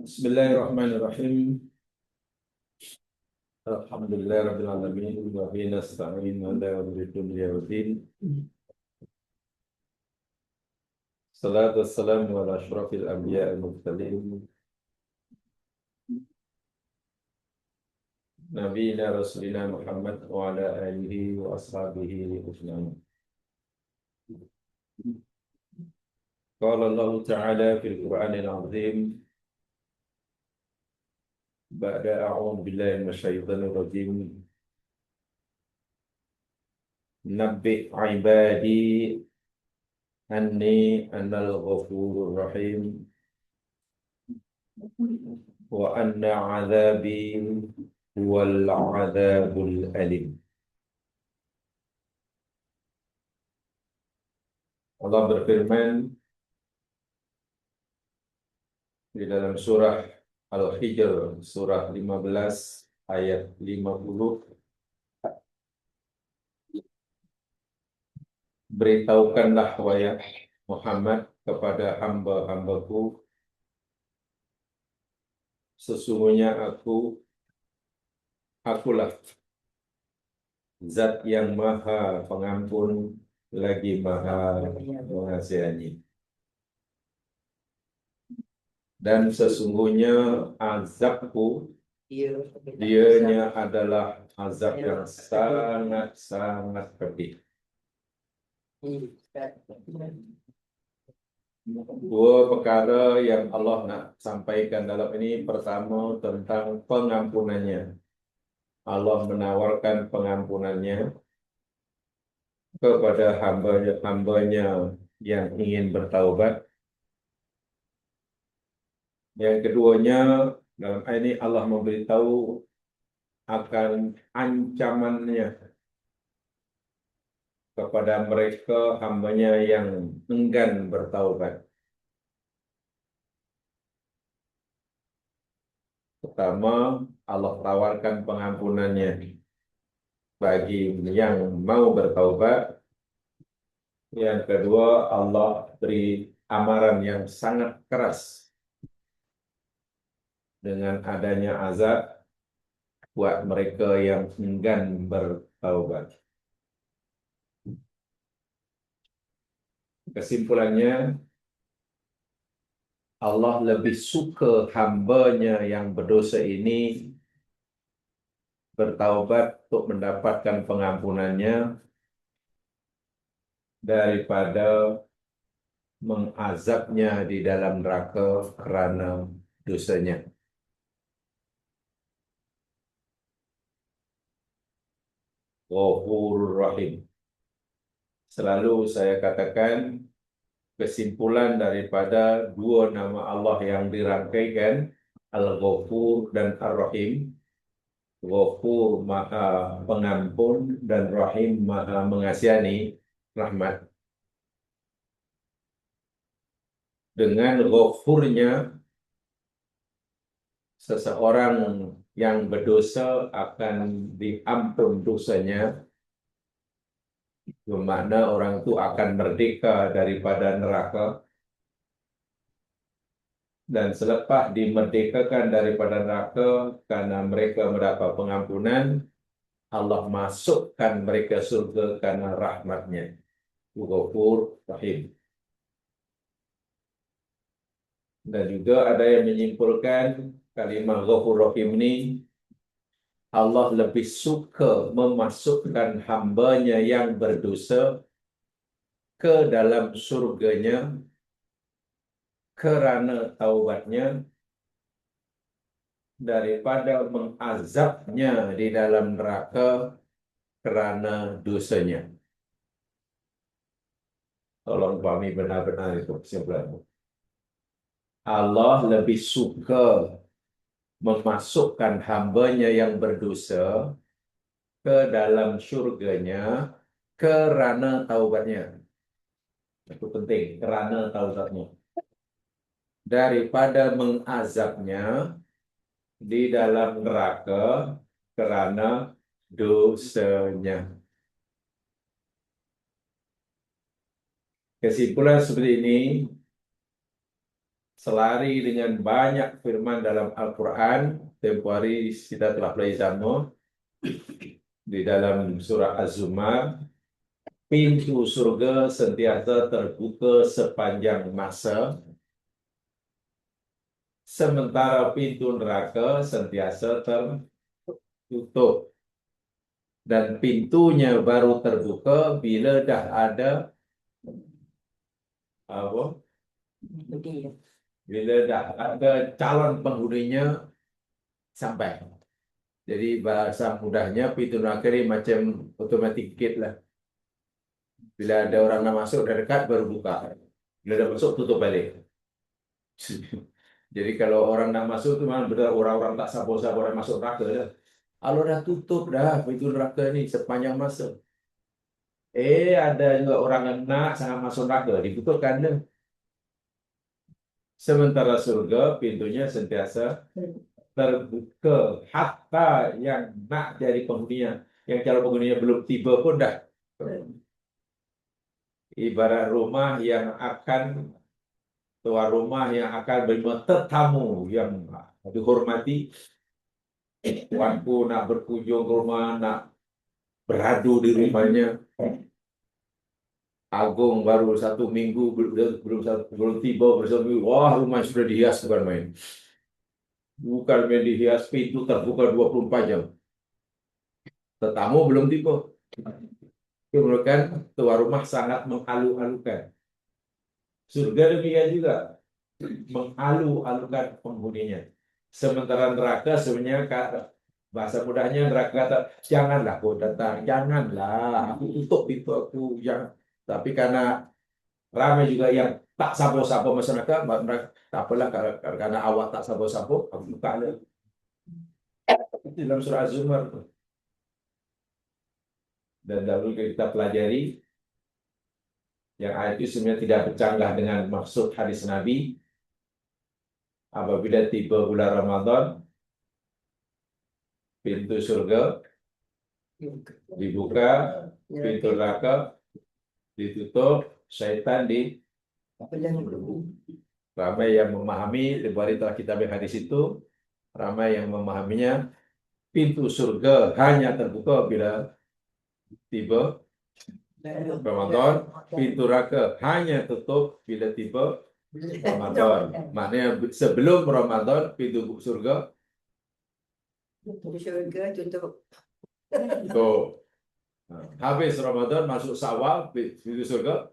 Bismillahirrahmanirrahim. Alhamdulillahirabbil alamin wa bihi nasta'in ala umuri waddin. Salatu wassalamu ala asyrafil anbiya'i wal mursalin nabiyina rasulina Muhammad wa ala alihi wa ashabihi ajma'in. Qala Allah Ta'ala fil Qur'anil azim ba'da a'udzu billahi minasyaitonir rajim. Nabbi ibadi anni anal ghafurur rahim wa anna azabi huwal azabul alim. Allah berfirman di dalam surah Al-Hijr, surah 15 ayat 50. Beritahukanlah wahai Muhammad kepada hamba-hambaku, sesungguhnya akulah Zat yang Maha Pengampun lagi Maha Mengasihani. Dan sesungguhnya azabku, dianya adalah azab yang sangat-sangat pedih. Dua perkara yang Allah nak sampaikan dalam ini. Pertama, tentang pengampunannya. Allah menawarkan pengampunannya kepada hambanya yang ingin bertaubat. Yang keduanya, dalam ayat ini Allah memberitahu akan ancamannya kepada mereka hambanya yang enggan bertaubat. Pertama, Allah tawarkan pengampunannya bagi yang mau bertaubat. Yang kedua, Allah beri amaran yang sangat keras dengan adanya azab buat mereka yang enggan bertaubat. Kesimpulannya, Allah lebih suka hambanya yang berdosa ini bertaubat untuk mendapatkan pengampunannya daripada mengazabnya di dalam neraka kerana dosanya. Ghafurur Rahim. Selalu saya katakan kesimpulan daripada dua nama Allah yang dirangkaikan, Al-Ghafur dan Ar-Rahim. Ghafur Maha Pengampun dan Rahim Maha Mengasihani rahmat. Dengan ghafurnya, seseorang yang berdosa akan diampun dosanya, bermakna orang itu akan merdeka daripada neraka. Dan selepas dimerdekakan daripada neraka karena mereka mendapat pengampunan, Allah masukkan mereka surga karena rahmatnya. Ghafur Rahim. Dan juga ada yang menyimpulkan kalimah Ghafur Rahim ini, Allah lebih suka memasukkan hambanya yang berdosa ke dalam surganya kerana taubatnya daripada mengazabnya di dalam neraka kerana dosanya. Tolong pahami benar-benar itu kesimpulannya. Allah lebih suka memasukkan hambanya yang berdosa ke dalam surganya kerana taubatnya. Itu penting, kerana taubatnya. Daripada mengazabnya di dalam neraka kerana dosanya. Kesimpulan seperti ini selari dengan banyak firman dalam Al-Quran. Tempoh hari kita telah belajar di dalam surah Az-Zumar. Pintu surga sentiasa terbuka sepanjang masa, sementara pintu neraka sentiasa tertutup. Dan pintunya baru terbuka bila dah ada apa? Bila dah ada calon penghuninya sampai. Jadi bahasa mudahnya pintu neraka ini macam automatic gate lah. Bila ada orang nak masuk dah dekat baru buka. Bila dah masuk tutup balik. Jadi kalau orang nak masuk tu memang benar orang-orang tak sabar-sabar nak masuk neraka dah. Kalau dah tutup dah pintu neraka ni sepanjang masa. Ada juga orang yang nak sangat masuk neraka, ditutupkan dah. Sementara surga pintunya sentiasa terbuka. Hatta yang nak jadi penghuninya, yang calon penghuninya belum tiba pun dah. Ibarat rumah yang akan tuan rumah yang akan menerima tetamu yang dihormati. Tuanku nak berkunjung ke rumah, nak beradu di rumahnya. Agung baru 1 minggu belum tiba bersama. Wah, rumah sudah dihias bukan main. Bukan main dihias, pintu terbuka 24 jam. Tetamu belum tiba. Kemudian tuan rumah sangat mengalu-alukan. Surga demikian juga, mengalu-alukan penghuninya. Sementara neraka sebenarnya kata, bahasa mudahnya neraka kata, janganlah kau datang, janganlah, aku tutup pintu aku. Jangan. Tapi karena ramai juga yang tak sabar-sabar masyarakat, mereka tak apalah karena awak tak sabar-sabar, aku buka lah. Itu dalam surah Az-Zumar. Dan dahulu kita pelajari yang ayat itu sebenarnya tidak bercanggah dengan maksud hadis Nabi. Apabila tiba bulan Ramadan, pintu surga dibuka, pintu neraka ditutup, syaitan di. Ramai yang memahami, hari telah kita ambil hadis itu, ramai yang memahaminya, pintu surga hanya terbuka bila tiba Ramadan, pintu neraka hanya tutup bila tiba Ramadan. Maknanya sebelum Ramadan, pintu surga tutup. Habis Ramadan, masuk Syawal, pintu surga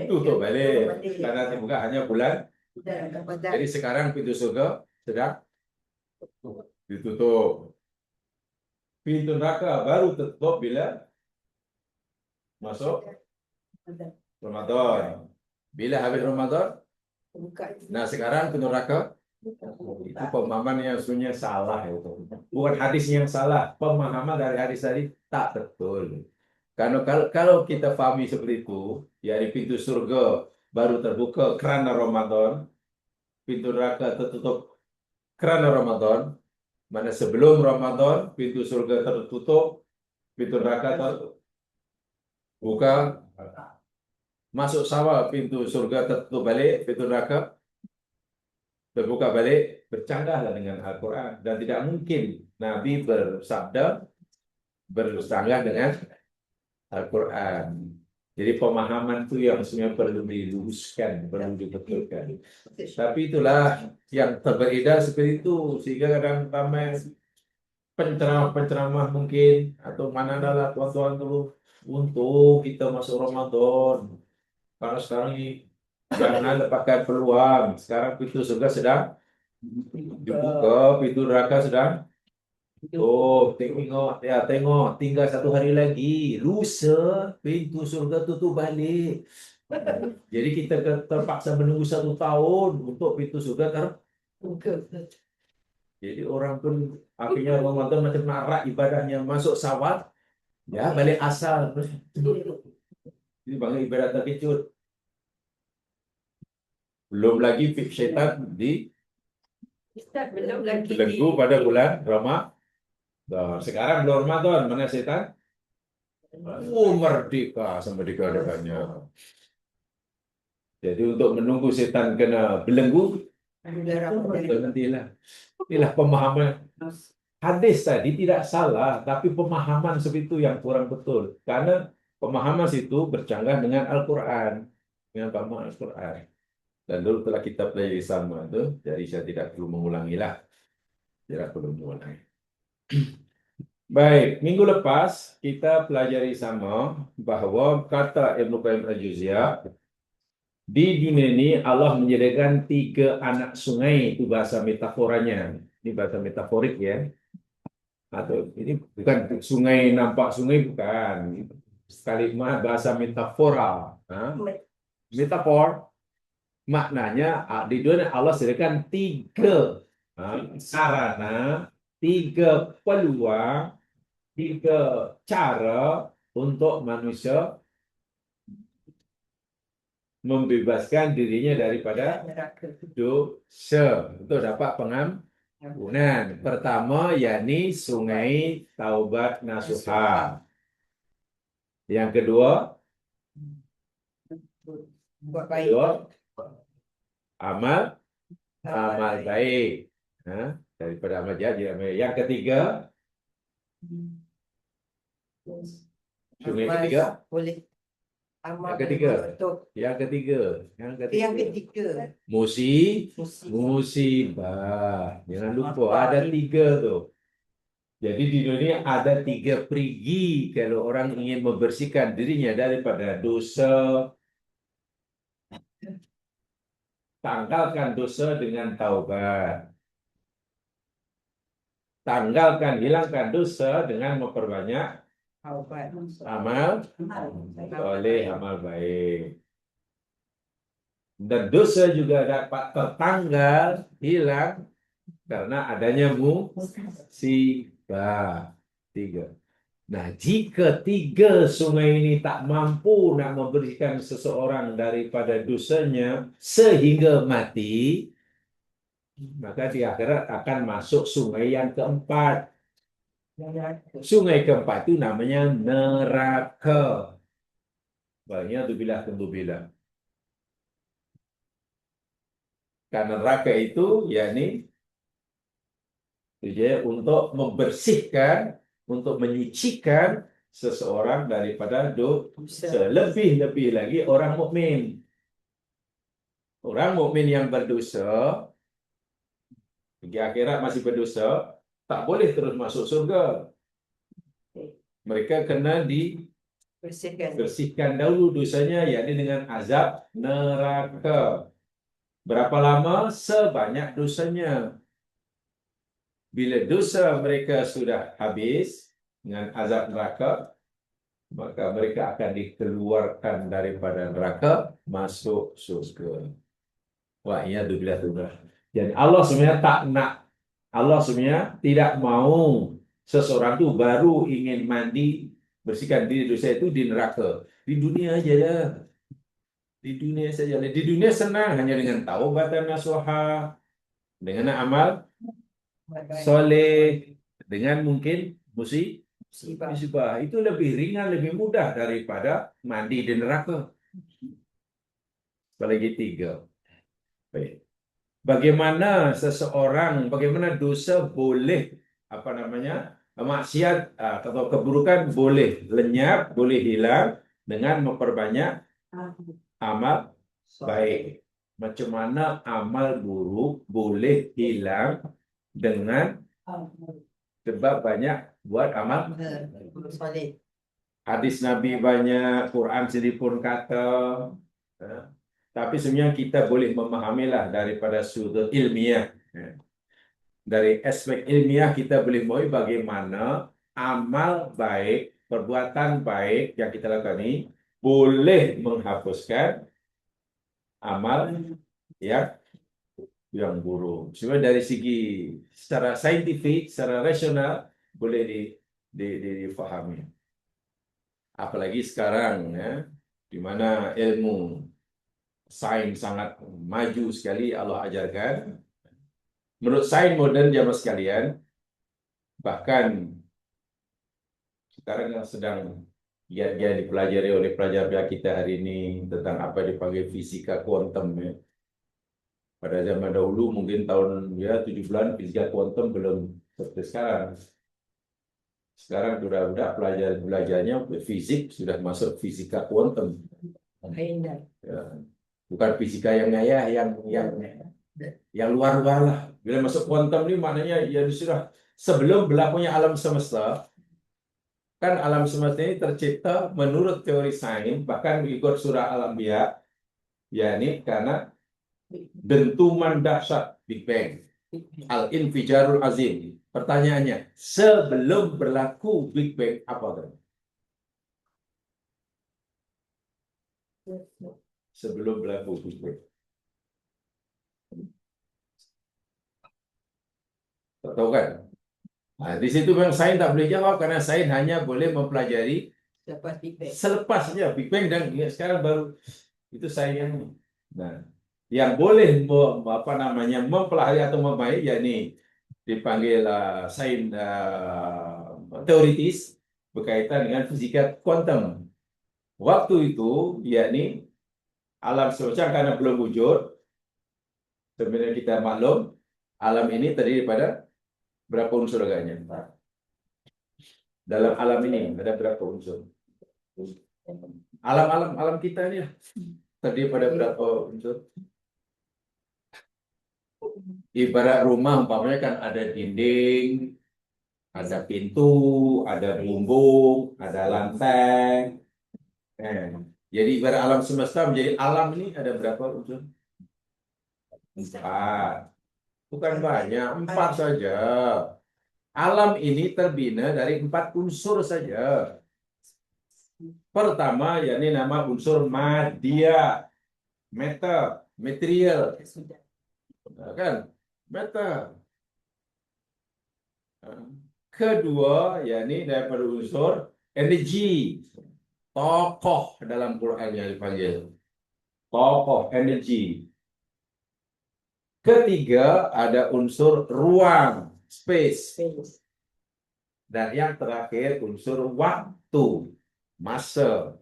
tutup balik. Karena dibuka hanya bulan. Jadi sekarang pintu surga sedang ditutup. Pintu neraka baru tutup bila masuk Ramadan. Bila habis Ramadan, nah sekarang pintu neraka. Itu pemahaman yang sebenarnya salah itu. Bukan hadis yang salah, pemahaman dari hadis tadi tak betul. Karena kalau kita fahami seperti itu, ya di pintu surga baru terbuka kerana Ramadan, pintu neraka tertutup kerana Ramadan. Mana sebelum Ramadan pintu surga tertutup, pintu neraka terbuka. Masuk Syawal pintu surga tertutup balik, pintu neraka terbuka balik. Bercanggahlah dengan Al-Quran. Dan tidak mungkin Nabi bersabda bersanggah dengan Al-Quran. Jadi pemahaman itu yang sebenarnya perlu diluruskan, perlu dibetulkan. Tapi itulah yang beredar seperti itu. Sehingga kadang ramai penceramah-penceramah mungkin, atau mana adalah tuan-tuan dulu, untuk kita masuk Ramadan. Karena sekarang ini jangan lepaskan peluang. Sekarang pintu surga sedang dibuka, pintu neraka sedang. Tengok, ya tengok, tinggal 1 hari lagi. Lusa pintu surga tutup balik. Jadi kita terpaksa menunggu 1 tahun untuk pintu surga terbuka. Jadi orang pun akhirnya Ramadan macam narak ibadahnya, masuk Syawal, ya balik asal. Jadi bangun ibadah terkejut. Belum lagi syaitan belenggu pada bulan Ramadan. Sekarang belum Ramadan, mana setan? Merdeka sama dikatakannya. Jadi untuk menunggu setan kena belenggu, nantilah. Inilah pemahaman. Hadis tadi tidak salah, tapi pemahaman seperti itu yang kurang betul. Karena pemahaman itu bercanggah dengan Al-Quran, dengan pemahaman Al-Quran. Dan dulu telah kita pelajari sama itu, jadi saya tidak perlu mengulangilah. Tidak perlu mengulangi. Baik, minggu lepas kita pelajari sama bahwa kata Ibnu Qayyim al-Jauziyah, di dunia ini Allah menyediakan 3 anak sungai, itu bahasa metaforanya. Ini bahasa metaforik ya. Atau ini bukan sungai, nampak sungai, bukan. Kalimat bahasa metafora. Metafor maknanya di dunia Allah sediakan 3 sarana, 3 peluang, 3 cara untuk manusia membebaskan dirinya daripada dosa. Untuk dapat pengampunan. Pertama, yakni sungai taubat nasuha. Yang kedua, amal baik. Daripada amal jahat. Yang ketiga, sungai ketiga. Yang ketiga. Musibah. Jangan lupa ada 3 tuh. Jadi di dunia ada 3 perigi kalau orang ingin membersihkan dirinya daripada dosa. Tanggalkan dosa dengan taubat. Tanggalkan, hilangkan dosa dengan memperbanyak amal soleh, amal baik. Dan dosa juga dapat tertanggal, hilang karena adanya musibah. 3. Nah, jika 3 sungai ini tak mampu nak membersihkan seseorang daripada dosanya sehingga mati, maka di akhirat akan masuk sungai yang keempat. Sungai keempat itu namanya neraka. Banyak tu bila tentu bila. Karena neraka itu yakni untuk membersihkan, untuk menyucikan seseorang daripada dosa. Lebih-lebih lagi orang mukmin. Orang mukmin yang berdosa di akhirat masih berdosa, tak boleh terus masuk surga. Mereka kena dibersihkan dahulu dosanya, yakni dengan azab neraka. Berapa lama? Sebanyak dosanya. Bila dosa mereka sudah habis dengan azab neraka, maka mereka akan dikeluarkan daripada neraka masuk surga. Wah, iya bila tu. Dan Allah sebenarnya tak nak. Allah sebenarnya tidak mau seseorang tu baru ingin mandi, bersihkan diri dosa itu di neraka. Di dunia aja lah. Di dunia saja. Di dunia senang hanya dengan taubatan nasuha, dengan amal soleh, dengan mungkin musibah. Itu lebih ringan, lebih mudah daripada mandi di neraka. Apalagi 3. Baik. Bagaimana dosa boleh maksiat atau keburukan boleh lenyap, boleh hilang dengan memperbanyak amal baik. Macam mana amal buruk boleh hilang dengan sebab banyak buat amal soleh. Hadis Nabi banyak, Quran sendiri pun kata. Tapi sebenarnya kita boleh memahamilah daripada sudut ilmiah. Dari aspek ilmiah kita boleh memahami bagaimana amal baik, perbuatan baik yang kita lakukan ini boleh menghapuskan amal yang buruk. Sebenarnya dari segi secara saintifik, secara rasional boleh difahami. Apalagi sekarang di mana ilmu sains sangat maju sekali Allah ajarkan. Menurut sains moden zaman sekalian, bahkan sekarang yang sedang Giat-giat dipelajari oleh pelajar kita hari ini tentang apa yang dipanggil fisika kuantum ya. Pada zaman dahulu mungkin tahun ya 70-an fisika kuantum belum seperti sekarang. Sekarang sudah belajarnya fisik sudah masuk fisika kuantum. Ya. Bukan fisika yang ngayah, yang luar-luar lah. Bila masuk kuantum ini maknanya ya sudah sebelum berlakunya alam semesta. Kan alam semesta ini tercipta menurut teori sains, bahkan ikut surah Al-Anbiya, yakni karena dentuman dahsyat Big Bang, Al-Infijarul Azim. Pertanyaannya, sebelum berlaku Big Bang apa kan? Sebelum berlaku Big Bang. Tahu kan? Nah, di situ memang sains tak boleh jawab karena sains hanya boleh mempelajari selepasnya Big Bang dan ya, sekarang baru itu sains yang. Nah, yang boleh mempelajari atau memahami yakni dipanggil sains teoritis berkaitan dengan fisika kuantum. Waktu itu yakni alam semesta karena belum wujud, sebenarnya kita maklum alam ini terdiri pada berapa unsur agaknya? Dalam alam ini ada berapa unsur? Alam kita ini terdiri pada berapa unsur? Ibarat rumah umpamanya kan ada dinding, ada pintu, ada bumbung, ada lantai. Jadi ibarat alam semesta menjadi alam ini ada berapa unsur? 4. Bukan banyak, 4 saja. Alam ini terbina dari 4 unsur saja. Pertama, yakni nama unsur madya, material, kan? Matter. Kedua, yakni daripada unsur energi, tokoh dalam Quran yang dipanggil tokoh energi. Ketiga, ada unsur ruang, space. Dan yang terakhir unsur waktu, masa.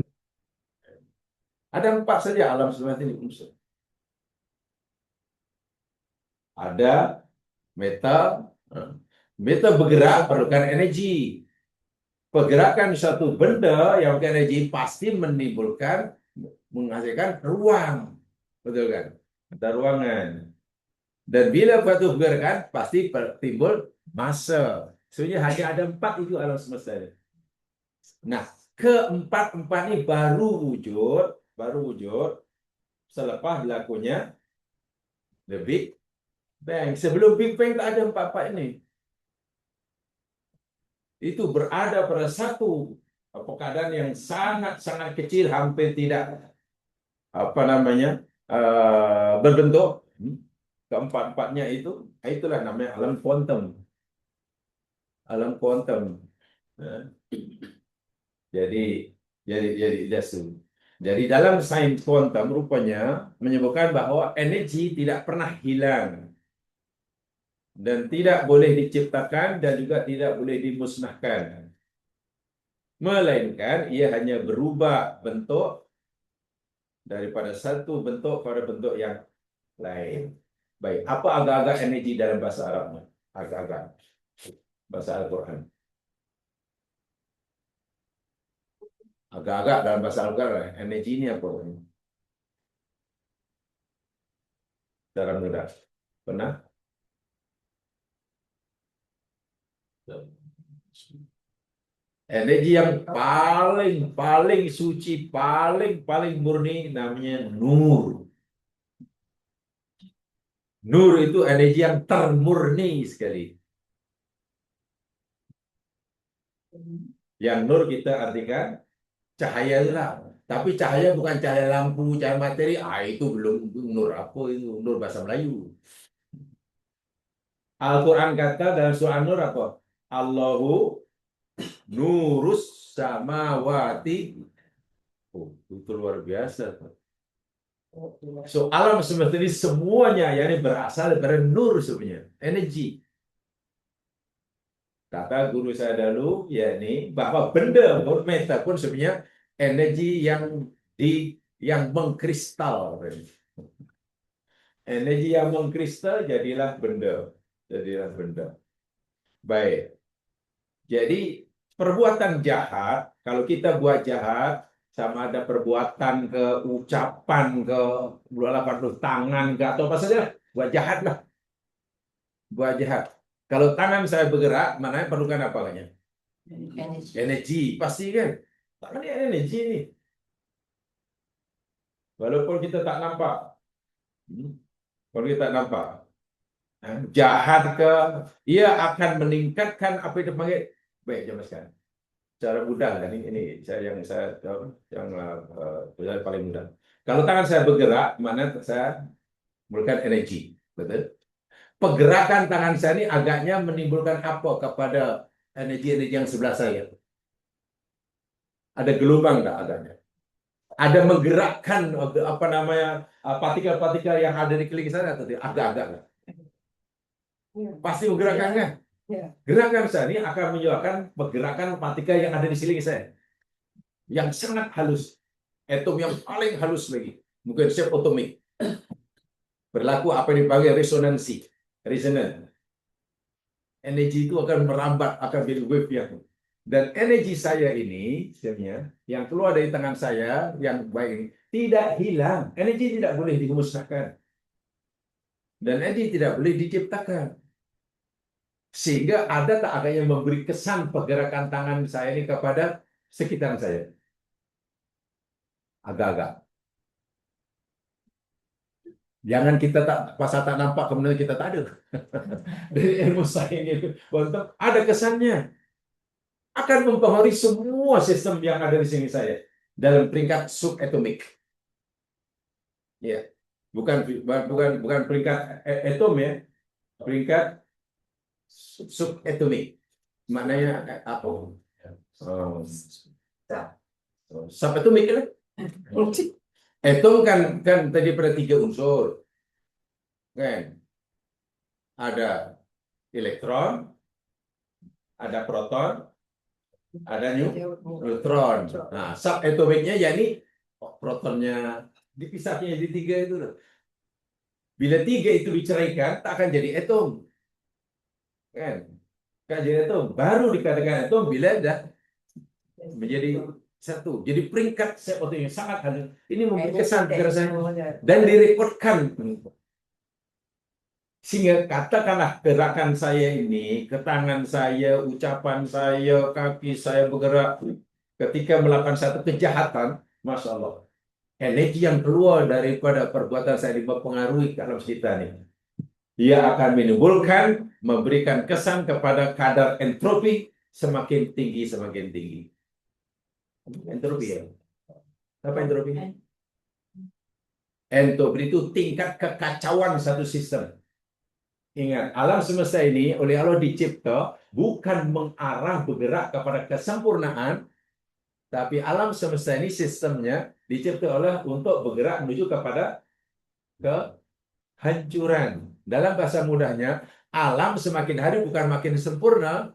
Ada 4 saja alam semesta ini unsur. Ada meta bergerak perlukan energi. Pergerakan suatu benda yang pakai energi pasti menghasilkan ruang. Betul kan? Ada ruangan. Dan bila suatu pergerakan pasti timbul massa. Sebenarnya hanya ada 4 itu alam semesta. Nah, keempat-empat ini baru wujud selepas berlakunya the Big Bang. Sebelum Big Bang tak ada 4-4 ini. Itu berada pada satu keadaan yang sangat-sangat kecil, hampir tidak berbentuk. Keempat-empatnya itulah namanya alam kuantum. Alam kuantum. Jadi dalam sains kuantum rupanya menyebutkan bahwa energi tidak pernah hilang dan tidak boleh diciptakan dan juga tidak boleh dimusnahkan. Melainkan ia hanya berubah bentuk daripada satu bentuk pada bentuk yang lain. Baik, apa agak-agak energi dalam bahasa Arabnya? Agak-agak bahasa Al-Quran. Agak-agak dalam bahasa Al-Quran, energi ini apa? Secara mudah. Pernah? Energi yang paling suci, paling murni namanya nur. Nur itu energi yang termurni sekali. Yang nur kita artikan cahaya lah. Tapi cahaya bukan cahaya lampu, cahaya materi. Itu belum nur. Apa itu? Nur bahasa Melayu. Al-Quran kata dalam surah An-Nur apa? Allahu nurus samawati. Itu luar biasa. So alam semesta ini semuanya yang berasal dari nur sebenarnya, energi. Kata guru saya dulu, yakni bahwa benda pun, meta pun sebenarnya energi yang mengkristal. Energi yang mengkristal jadilah benda. Jadilah benda. Baik. Jadi perbuatan jahat, kalau kita buat jahat, sama ada perbuatan ke ucapan ke bola tangan ke atau apa saja, buat jahat lah. Buat jahat. Kalau tangan saya bergerak, mana perlukan apa banyak? Energi, pasti kan? Tangan ini energi nih. Walaupun kita tak nampak. Kalau kita tak nampak. Jahat ke, ia akan meningkatkan apa yang dipanggil. Baik, jom sekarang. Secara mudah, ini saya yang paling mudah. Kalau tangan saya bergerak, mana saya memberikan energi. Betul? Pergerakan tangan saya ini agaknya menimbulkan apa kepada energi-energi yang sebelah saya? Ada gelombang nggak agaknya? Ada menggerakkan apa namanya partikel-partikel yang ada di keliling saya atau tidak? Agak-agak nggak? Pasti menggerakkan kan? Gerakan saya ini akan menyebabkan pergerakan partikel yang ada di sekeliling saya yang sangat halus, atom yang paling halus lagi, mungkin subatomik. Berlaku apa yang dipanggil resonansi, resonance. Energi itu akan merambat, akan jadi wave yang. Dan energi saya ini, sebenarnya, yang keluar dari tangan saya, yang baik ini, tidak hilang. Energi tidak boleh dimusnahkan. Dan energi tidak boleh diciptakan. Sehingga ada tak ada yang memberi kesan pergerakan tangan saya ini kepada sekitar saya. Agak-agak. Jangan kita pasal tak nampak, kemudian kita tak ada. Dari ilmu saya ini, untuk ada kesannya. Akan mempengaruhi semua sistem yang ada di sini saya dalam peringkat subatomik. Ya, bukan peringkat atom ya, peringkat subatomik. Maknanya apa? Subatomik kan? Atom kan tadi pada 3 unsur, kan? Ada elektron, ada proton, ada neutron. Nah, subatomiknya yakni protonnya dipisahnya di 3 itu. Bila 3 itu diceraikan, tak akan jadi atom. Kan? Kan jadi atom. Baru dikatakan atom bila dah menjadi satu. Jadi peringkat subatomik sangat halus. Ini memberi kesan saya dan direkodkan. Sehingga katakanlah gerakan saya ini, ke tangan saya, ucapan saya, kaki saya bergerak ketika melakukan satu kejahatan, Masya Allah. Energi yang keluar daripada perbuatan saya dipengaruhi dalam kita ini. Ia akan menimbulkan, memberikan kesan kepada kadar entropi semakin tinggi, semakin tinggi. Entropi ya? Apa entropi? Entropi itu tingkat kekacauan satu sistem. Ingat, alam semesta ini oleh Allah dicipta bukan mengarah bergerak kepada kesempurnaan, tapi alam semesta ini sistemnya dicipta oleh untuk bergerak menuju kepada kehancuran. Dalam bahasa mudahnya, alam semakin hari bukan makin sempurna,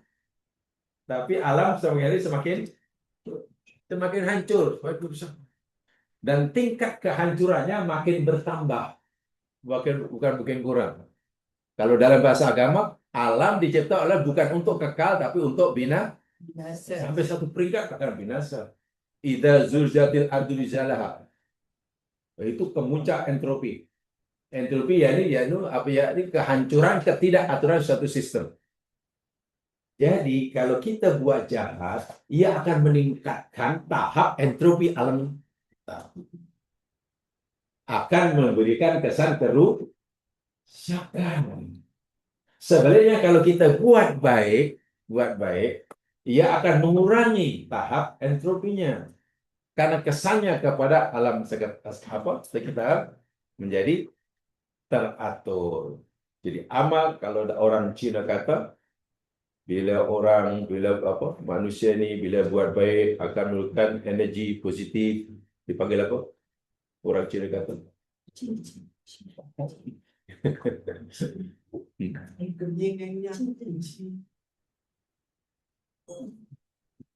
tapi alam semakin hari semakin hancur. Dan tingkat kehancurannya makin bertambah, bukan kurang. Kalau dalam bahasa agama, alam dicipta oleh bukan untuk kekal, tapi untuk binasa. Sampai satu peringkat akan binasa. Idza zulzatil ardu zilzalaha. Itu kemuncak entropi. Entropi ini kehancuran, ketidakaturan suatu sistem. Jadi kalau kita buat jahat, ia akan meningkatkan tahap entropi alam kita. Akan memberikan kesan kerusakan. Sebenarnya kalau kita buat baik, ia akan mengurangi tahap entropinya. Karena kesannya kepada alam sekitar menjadi teratur. Jadi amal, kalau ada orang Cina kata, bila manusia ini bila buat baik akan menurunkan energi positif, dipanggil apa? Orang Cina kata.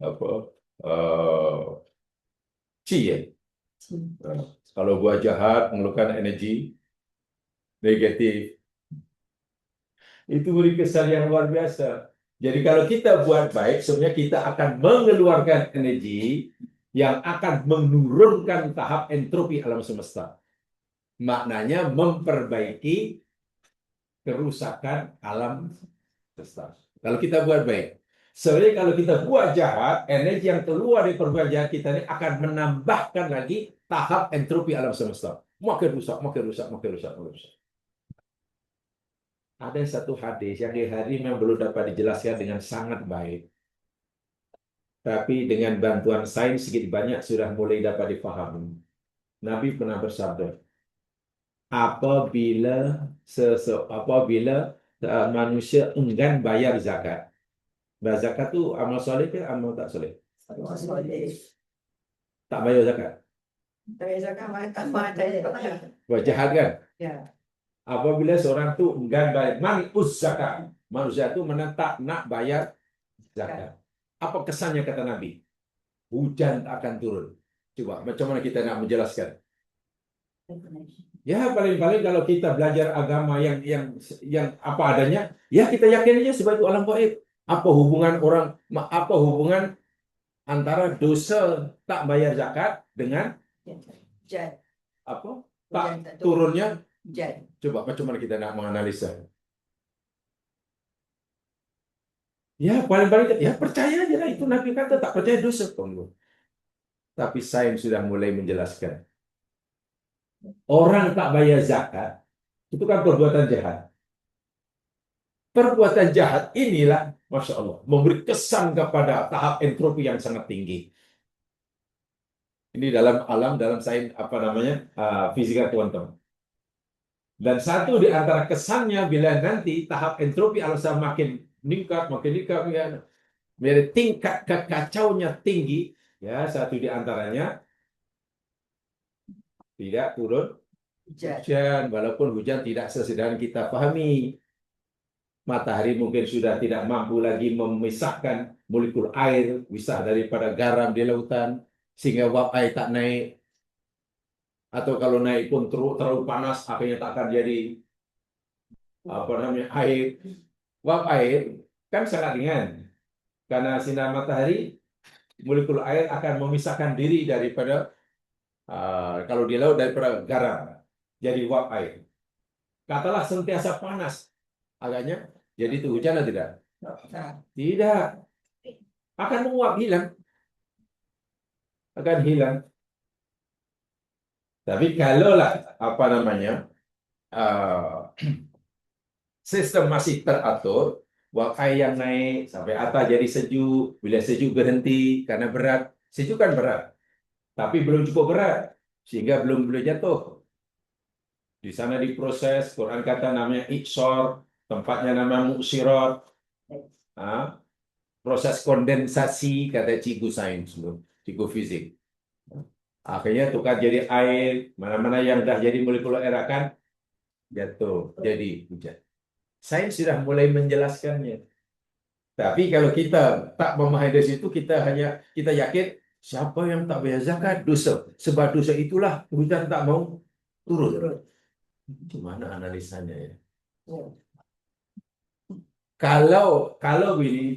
apa chi ya. Nah, kalau buah jahat mengeluarkan energi negatif, itu beri kesan yang luar biasa. Jadi kalau kita buat baik, sebenarnya kita akan mengeluarkan energi yang akan menurunkan tahap entropi alam semesta. Maknanya memperbaiki kerusakan alam semesta. Kalau kita buat baik. Sebenarnya kalau kita buat jahat, energi yang keluar dari perbuatan jahat kita ini akan menambahkan lagi tahap entropi alam semesta. Makin rusak, makin rusak, makin rusak, makin rusak. Ada satu hadis yang di hari memang belum dapat dijelaskan dengan sangat baik. Tapi dengan bantuan sains sedikit banyak sudah mulai dapat difahami. Nabi pernah bersabda, apabila manusia enggan bayar zakat. Zakat itu amal soleh ke amal tak soleh? Tak bayar zakat. Wah, jahat kan? Ya. Apabila seorang itu enggan bayar manius zakat, manusia itu menentang nak bayar zakat. Apa kesannya kata Nabi? Hujan akan turun. Coba, macam mana kita nak menjelaskan? Ya, paling-paling kalau kita belajar agama yang apa adanya, ya kita yakin aja sebagai alam gaib. Apa hubungan antara dosa tak bayar zakat dengan apa? Tak turunnya? Coba macam mana kita nak menganalisa? Ya, paling-paling ya percaya aja lah, itu Nabi kata, tak percaya dosa. Tapi sains sudah mulai menjelaskan. Orang tak bayar zakat, itu kan perbuatan jahat. Perbuatan jahat inilah, Masya Allah, memberi kesan kepada tahap entropi yang sangat tinggi. Ini dalam sains fisika kuantum. Dan satu di antara kesannya bila nanti tahap entropi alam semesta makin meningkat, ya, tingkat kekacaunya tinggi, ya satu di antaranya tidak turun hujan, walaupun hujan tidak sesederhana kita pahami. Matahari mungkin sudah tidak mampu lagi memisahkan molekul air, pisah daripada garam di lautan, sehingga uap air tak naik. Atau kalau naik pun terlalu panas, akhirnya tak akan jadi air. Uap air kan sangat ringan, karena sinar matahari, molekul air akan memisahkan diri daripada kalau di laut daripada garam, jadi uap air. Katalah sentiasa panas, agaknya jadi itu hujan atau tidak? Tidak. Akan menguap, hilang. Akan hilang. Tapi kalaulah sistem masih teratur, uap air yang naik sampai atas jadi sejuk, bila sejuk berhenti karena berat. Sejuk kan berat, tapi belum cukup berat sehingga belum boleh jatuh. Di sana diproses, Quran kata namanya iksor, tempatnya namanya muksirat. Proses kondensasi, kata cikgu sains, cikgu fisik. Akhirnya tukar jadi air, mana-mana yang dah jadi molekul air akan jatuh, jadi hujan. Sains sudah mulai menjelaskannya. Tapi kalau kita tak memahami dari situ, kita yakin siapa yang tak bayar zakat dosa. Sebab dosa itulah hujan tak mau turun. Gimana analisanya ya? Kalau begini,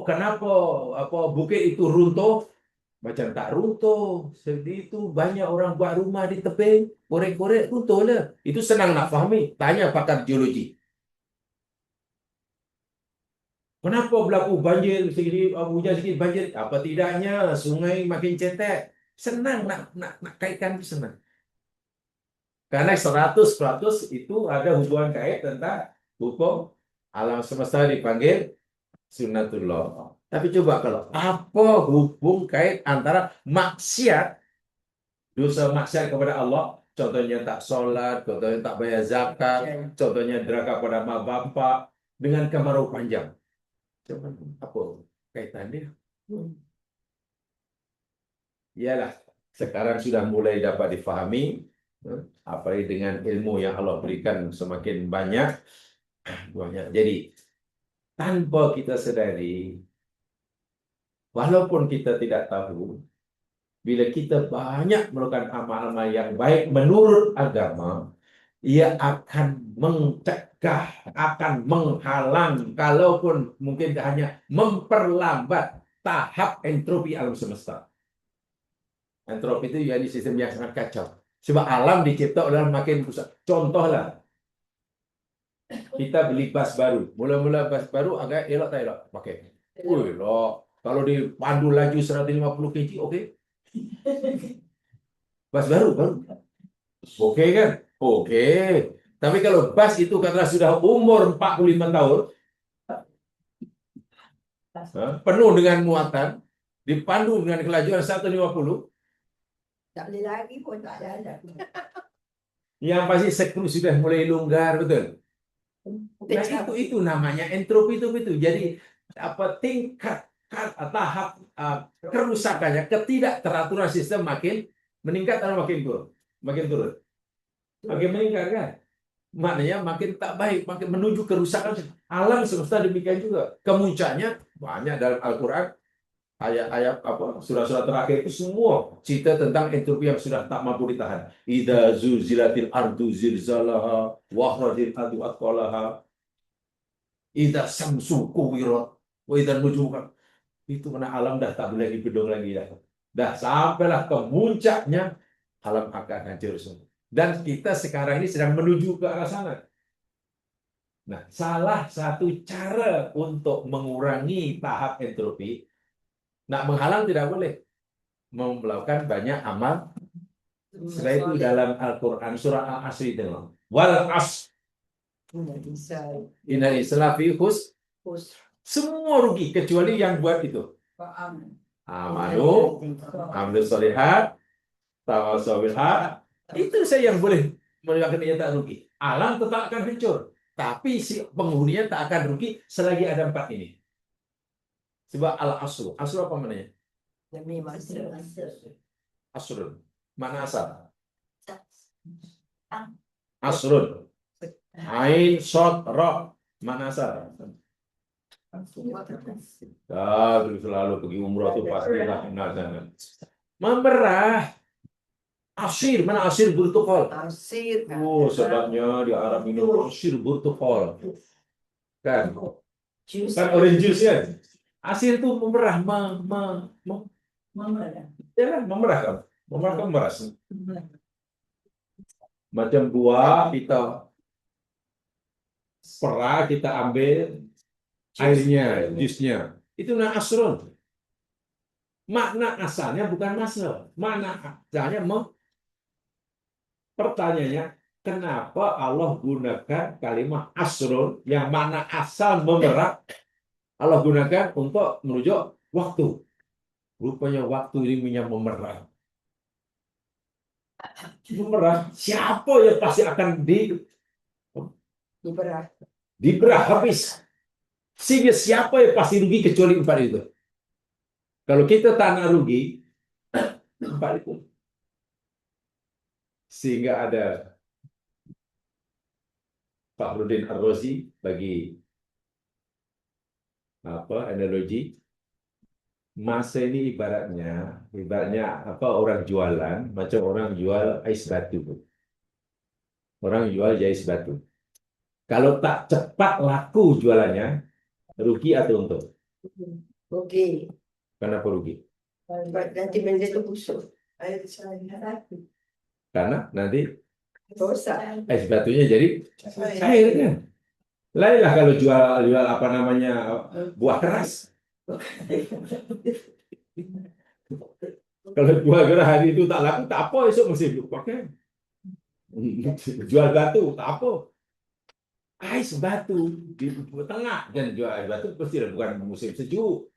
kenapa bukit itu runtuh? Macam tak runtuh. Seperti itu banyak orang buat rumah di tebing, korek-korek runtuh lah. Itu senang nak fahami. Tanya pakar geologi. Kenapa berlaku banjir sedikit, hujan sedikit banjir? Apa tidaknya sungai makin cetek? Senang nak kaitkan, senang. Karena 100% itu ada hubungan kait tentang hukum alam semesta dipanggil sunnatullah. Tapi coba kalau apa hubung kait antara maksiat, dosa maksiat kepada Allah, contohnya tak sholat, contohnya tak bayar zakat, contohnya deraka pada mak bapak, dengan kemarau panjang. Coba apa kaitannya? Iyalah, sekarang sudah mulai dapat difahami, apalagi dengan ilmu yang Allah berikan semakin banyak. Jadi tanpa kita sadari, walaupun kita tidak tahu, bila kita banyak melakukan amal-amal yang baik menurut agama, ia akan mencegah, akan menghalang, kalaupun mungkin hanya memperlambat tahap entropi alam semesta. Entropi itu jadi sistem yang sangat kacau. Sebab alam dicipta oleh makin pusat. Contohlah, kita beli bas baru. Mula-mula bas baru agak elok tak elok? Pakai. Wih, elok. Kalau dipandu laju 150 kg, oke. Bas baru. Oke kan? Oke. Tapi kalau bas itu katakanlah sudah umur 45 tahun, penuh dengan muatan, dipandu dengan kelajuan 150, tak boleh lagi pun tak ada. yang pasti skru sudah mulai longgar, betul. Nah, itu namanya entropi itu. Jadi tingkat tahap kerusakannya, ketidakteraturan sistem makin meningkat atau makin turun? Makin meningkat kan? Maknanya makin tak baik, makin menuju kerusakan. Alam semesta demikian juga. Kemuncaknya banyak dalam Al-Quran, ayat-ayat surah-surah terakhir itu semua cerita tentang entropi yang sudah tak mampu ditahan. Idza zulzilatil ardu zilzalaha wa akhrajat ardu athqalaha idza syamsu kuwirat wa idza nujumu. Itu mana alam dah tak boleh dibendung lagi dah. Dah sampailah ke puncaknya, alam akan hancur semua. Dan kita sekarang ini sedang menuju ke arah sana. Nah, salah satu cara untuk mengurangi tahap entropi, nak menghalang tidak boleh, melakukan banyak amal. Setelah itu dalam Al-Quran surah Al-Asr itu, wal as innal insana fi khusr, semua rugi kecuali yang buat itu. Amanu, amil solihat, tawassaw bil haq. Itu saya yang boleh menyebabkan ia tak rugi. Alam tetap akan hancur, tapi si penghuninya tak akan rugi selagi ada 4 ini. Sebab al-asru. Asru apa maknanya? Demi masa. Asrun. Mana asal? Asrun. Ain, sod, ro. Mana asal? Selalu pergi umrah tuh pastilah kenal jangan. Memerah. Asir, mana asir burtukol? Asir. Oh, sedapnya di Arab minum asir burtukol. Kan? Kan orange juice kan? Asir itu memerah, memerah kan? Memerah kan meras. Macam buah kita perah, kita ambil airnya, jusnya. Itu namanya asrun. Makna asalnya bukan masal. Makna asalnya pertanyaannya, kenapa Allah gunakan kalimat asrun yang mana asal memerah, Allah gunakan untuk merujuk waktu. Rupanya waktu ini memerah. Memerah, siapa yang pasti akan diberah habis. Sehingga siapa yang pasti rugi kecuali 4 itu. Kalau kita tak nak rugi, 4 itu. Sehingga ada Fakhruddin Ar-Razi bagi analogi masa ini ibaratnya orang jualan macam orang jual ais batu. Orang jual ais batu. Kalau tak cepat laku jualannya, rugi atau untung? Rugi. Kenapa rugi? Nanti benda itu busuk. Karena nanti Dosa. es batunya jadi air kan. Lainlah kalau jual apa namanya buah keras. Kalau jual keras hari itu tak laku, tak apa, esok mesti pakai. Jual batu, tak apa. Ais batu di tengah dan jual ais batu pasti bukan musim sejuk.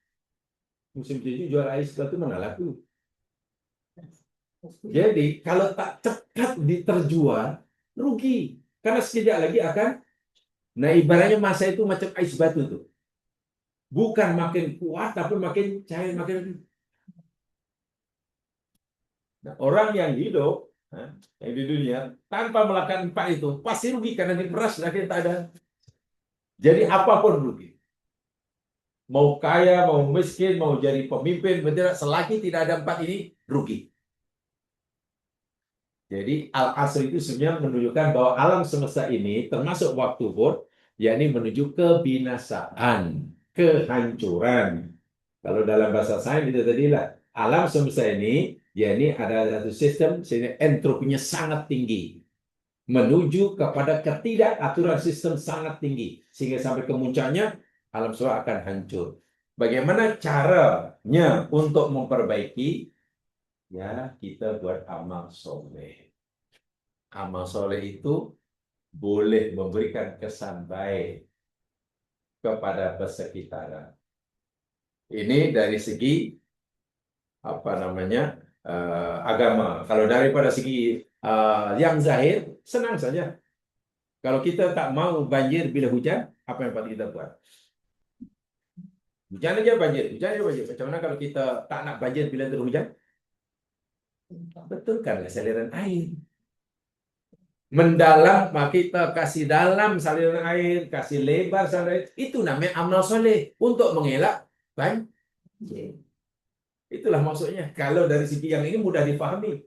Musim sejuk jual ais batu mana laku. Jadi kalau tak cepat terjual, rugi. Karena sekejap lagi akan, nah ibaratnya masa itu macam ais batu tuh. Bukan makin kuat, tapi makin cair, makin. Nah, orang yang hidup, yang di dunia, tanpa melakukan 4 itu, pasti rugi karena diperas, lagi tak ada. Jadi apapun rugi. Mau kaya, mau miskin, mau jadi pemimpin, tidak, selagi tidak ada empat ini, rugi. Jadi al-asr itu sebenarnya menunjukkan bahwa alam semesta ini termasuk waktu pun, yakni menuju kebinasaan, kehancuran. Kalau dalam bahasa sains itu tadilah alam semesta ini, yakni ada satu sistem sehingga entropinya sangat tinggi, menuju kepada ketidakaturan sistem sangat tinggi, sehingga sampai ke puncaknya alam semesta akan hancur. Bagaimana caranya untuk memperbaiki? Ya, kita buat amal soleh. Amal soleh itu boleh memberikan kesan baik kepada pesekitaran. Ini dari segi apa namanya agama. Kalau daripada segi yang zahir, senang saja. Kalau kita tak mau banjir bila hujan, apa yang patut kita buat? Hujan aja banjir, hujan aja banjir. Macam mana kalau kita tak nak banjir bila turun hujan? Betulkan saluran air. Mendalam, maka kita kasih dalam saluran air, kasih lebar saluran air. Itu namanya amal soleh untuk mengelak banjir. Itulah maksudnya. Kalau dari segi yang ini mudah dipahami.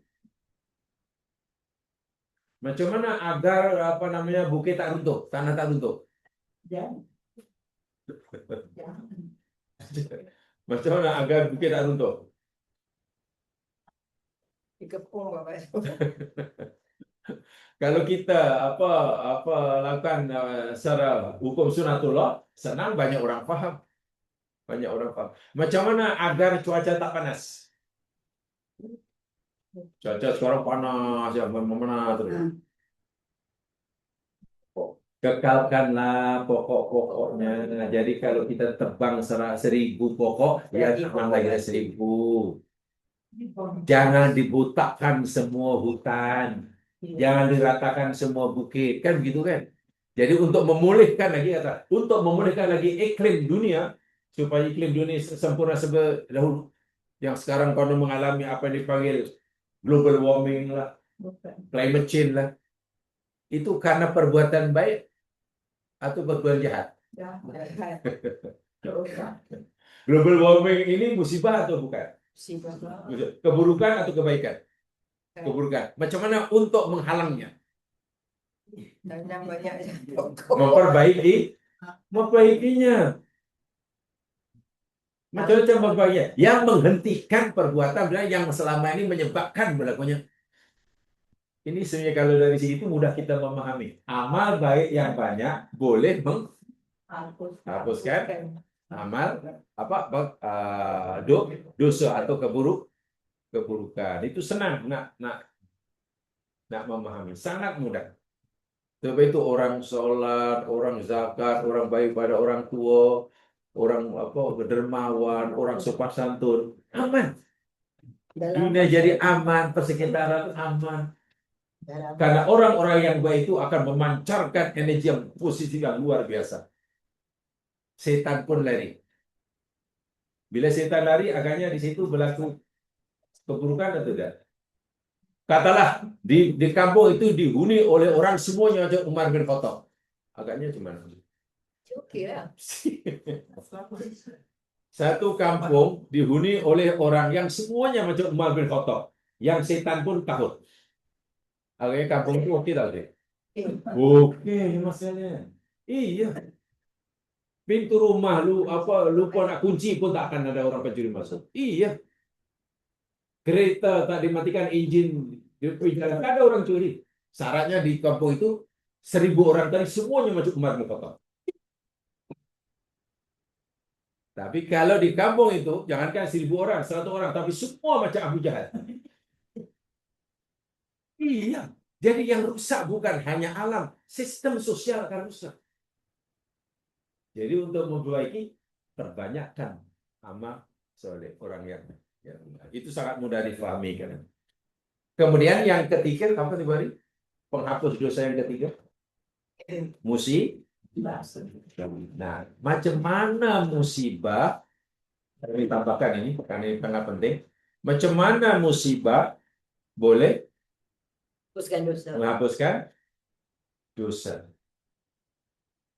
Macam mana agar apa namanya bukit tak runtuh, tanah tak runtuh? Jangan. Macam mana agar bukit tak runtuh? Dikepung Bapak. Kalau kita apa lakukan secara hukum sunatullah, senang, banyak orang faham. Banyak orang faham. Macam mana agar cuaca tak panas? Cuaca sekarang panas, ya mana terus. Kekalkanlah pokok-pokoknya. Jadi kalau kita tebang 1.000 pokok, ya tanam lagi 1.000. Jangan dibutakkan semua hutan. Jangan diratakan semua bukit. Kan begitu kan? Jadi untuk memulihkan lagi, untuk memulihkan lagi iklim dunia, supaya iklim dunia sempurna seperti dahulu. Yang sekarang konon mengalami apa yang dipanggil global warming lah, climate change lah. Itu karena perbuatan baik atau perbuatan jahat? Global warming ini musibah atau bukan? Keburukan atau kebaikan? Keburukan. Macam mana untuk menghalangnya? Tanam banyak Memperbaikinya. Macam-macam memperbaikinya. Yang menghentikan perbuatan yang selama ini menyebabkan berlakunya. Ini sebenarnya kalau dari sini itu mudah kita memahami. Amal baik yang banyak boleh menghapuskan amal dosa atau keburukan. Itu senang nak memahami, sangat mudah. Sebab itu orang sholat, orang zakat, orang baik pada orang tua, orang dermawan, orang sopan santun, aman. Dunia jadi aman, persekitaran aman. Karena orang-orang yang baik itu akan memancarkan energi yang positif yang luar biasa. Setan pun lari. Bila setan lari, agaknya di situ berlaku keburukan atau tidak? Katalah di kampung itu dihuni oleh orang semuanya macam Umar bin Khattab. Agaknya cuma Oke lah. Satu kampung dihuni oleh orang yang semuanya macam Umar bin Khattab. Yang setan pun takut. Agaknya kampung itu oke tak deh? Oke, masalahnya. Iya. Pintu rumah lupa nak kunci pun tak akan ada orang pencuri masuk. Iya. Kereta tak dimatikan engine di jalan, tak ada orang curi. Syaratnya di kampung itu 1.000 orang tadi semuanya masuk Umar bin Khattab. Tapi kalau di kampung itu jangankan 1.000 orang, 100 orang, tapi semua macam Abu Jahal. Iya. Jadi yang rusak bukan hanya alam, sistem sosial akan rusak. Jadi untuk memperbaiki, perbanyakkan amal soleh orang yang itu sangat mudah difahami kan. Kemudian yang ketiga apa nih Bari? Penghapus dosa yang ketiga, musibah. Nah, macam mana musibah? Kami tambahkan ini karena ini sangat penting. Macam mana musibah boleh Hapuskan dosa. menghapuskan dosa?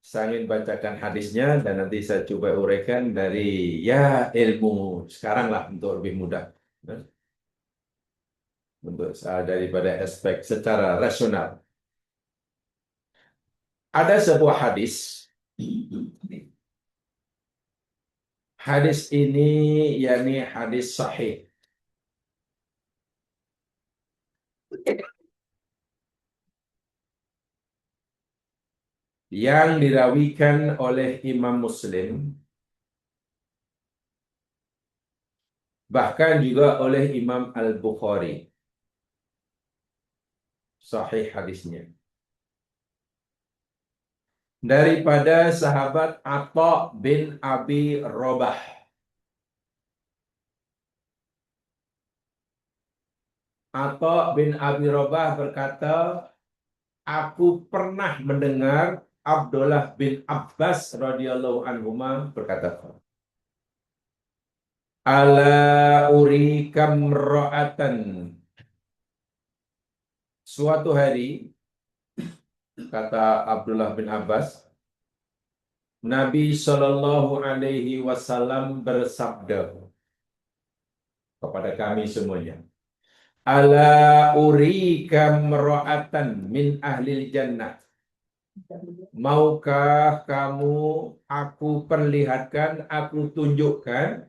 Saya ingin bacakan hadisnya dan nanti saya coba uraikan dari ya ilmu sekarang lah untuk lebih mudah. Untuk daripada aspek secara rasional. Ada sebuah hadis. Hadis ini yakni hadis sahih. Yang dirawikan oleh Imam Muslim, bahkan juga oleh Imam Al-Bukhari. Sahih hadisnya. Daripada sahabat Atha bin Abi Robah. Atha bin Abi Robah berkata, aku pernah mendengar Abdullah bin Abbas radhiyallahu anhuma berkata, ala urikam ra'atan. Suatu hari, kata Abdullah bin Abbas, Nabi Shallallahu Alaihi Wasallam bersabda kepada kami semuanya, ala urikam ra'atan min ahlil jannah. Maukah kamu aku perlihatkan, aku tunjukkan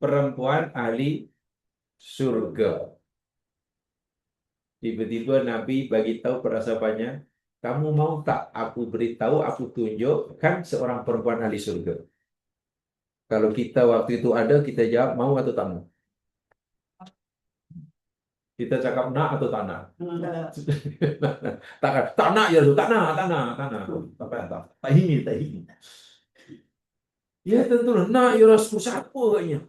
perempuan ahli surga? Tiba-tiba Nabi bagi tahu pada sahabatnya, kamu mau tak aku beritahu, aku tunjukkan seorang perempuan ahli surga? Kalau kita waktu itu ada, kita jawab mau atau tak mau? Kita cakap nak atau tak nak? Tak nak ya, tak nak. Apa tak? Tak ingin. Ya tentu nak ya Rasul, siapa katanya?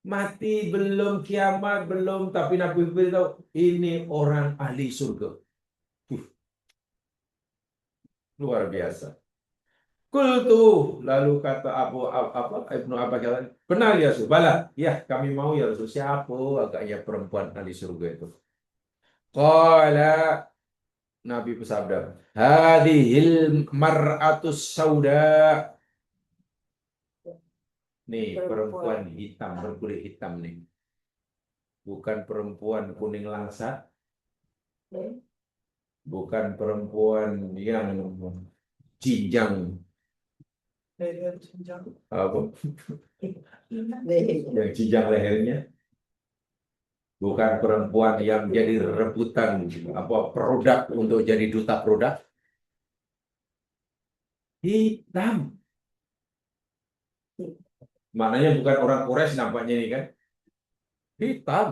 Mati belum, kiamat belum, tapi Nabi beritahu ini orang ahli surga. Luar biasa. Kultu, lalu kata Ibnu Abbas, benar ya Rasul, bala, ya kami mau ya Rasul. Siapa agaknya perempuan ahli surga itu? Qala, Nabi bersabda, hadhil mar'atus sauda. Nih, perempuan hitam, berkulit hitam nih. Bukan perempuan kuning langsat. Bukan perempuan yang jinjang. Apa? Yang jinjang lehernya. Bukan perempuan yang jadi rebutan produk untuk jadi duta produk. Hitam. Maknanya bukan orang Quraisy nampaknya ini kan. Hitam.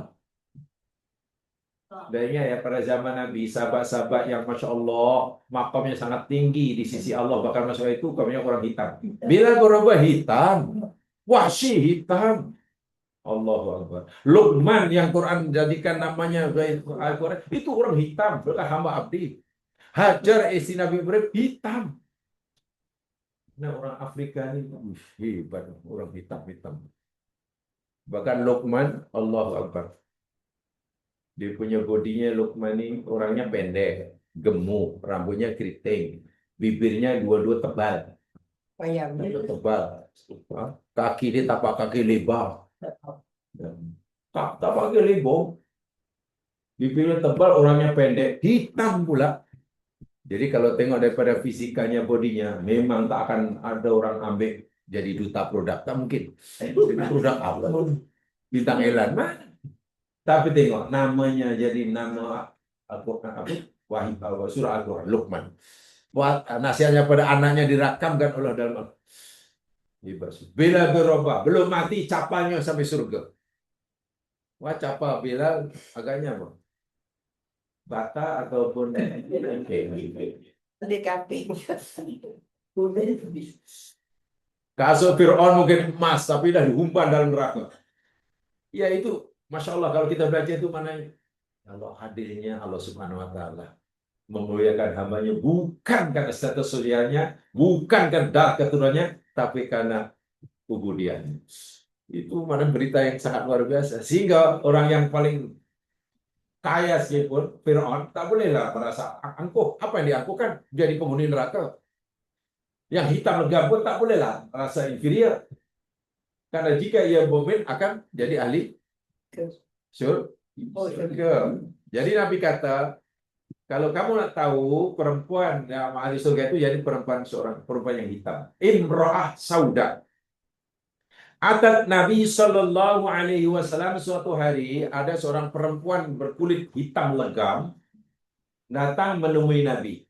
Dan ya pada zaman Nabi, sahabat-sahabat yang Masya Allah makamnya sangat tinggi di sisi Allah, bahkan masuk itu kaumnya orang hitam. Bila berubah hitam, Wahsy hitam. Allahu Akbar. Luqman yang Quran jadikan namanya Al-Quran, itu orang hitam, bukan hamba abdi. Hajar istri Nabi Ibrahim hitam. Nah orang Afrika ini hebat, orang hitam-hitam. Bahkan Luqman, Allahu Akbar. Dia punya bodinya Luqman ini orangnya pendek, gemuk, rambutnya keriting, bibirnya dua-dua tebal. Tebal. Kaki dia tapak kaki lebar. Tapak kaki lebar. Bibirnya tebal, orangnya pendek, hitam pula. Jadi kalau tengok daripada fisikanya, bodinya, memang tak akan ada orang ambil jadi duta produk. Tak mungkin. Jadi produk apa? Bintang Elan. Mana? Tapi tengok, namanya jadi nama Al-Quran, surah Al-Quran, Luqman. Buat nasihatnya pada anaknya dirakamkan oleh dalam Al-Quran. Bila berubah, belum mati, capanya sampai surga. Wah, capa bila agaknya apa? Bata ataupun Di kambing. Kasut Fir'aun mungkin emas, tapi dah diumpan dalam neraka. Ya itu, Masya Allah, kalau kita belajar itu mana Allah hadirnya Allah Subhanahu Wa Taala memuliakan hambanya bukan karena status sosialnya, bukan karena darah keturunannya, tapi karena ubudiannya. Itu mana berita yang sangat luar biasa. Sehingga orang yang paling kaya sekalipun, Fir'aun, tak bolehlah merasa angkuh. Apa yang diangkuhkan? Jadi penghuni neraka. Yang hitam legam pun tak bolehlah rasa inferior. Karena jika ia mukmin akan jadi ahli surga. Jadi Nabi kata, kalau kamu nak tahu perempuan yang ahli surga itu jadi seorang perempuan yang hitam. Imra'ah sauda. Atat Nabi Shallallahu Alaihi Wasallam suatu hari ada seorang perempuan berkulit hitam legam datang menemui Nabi.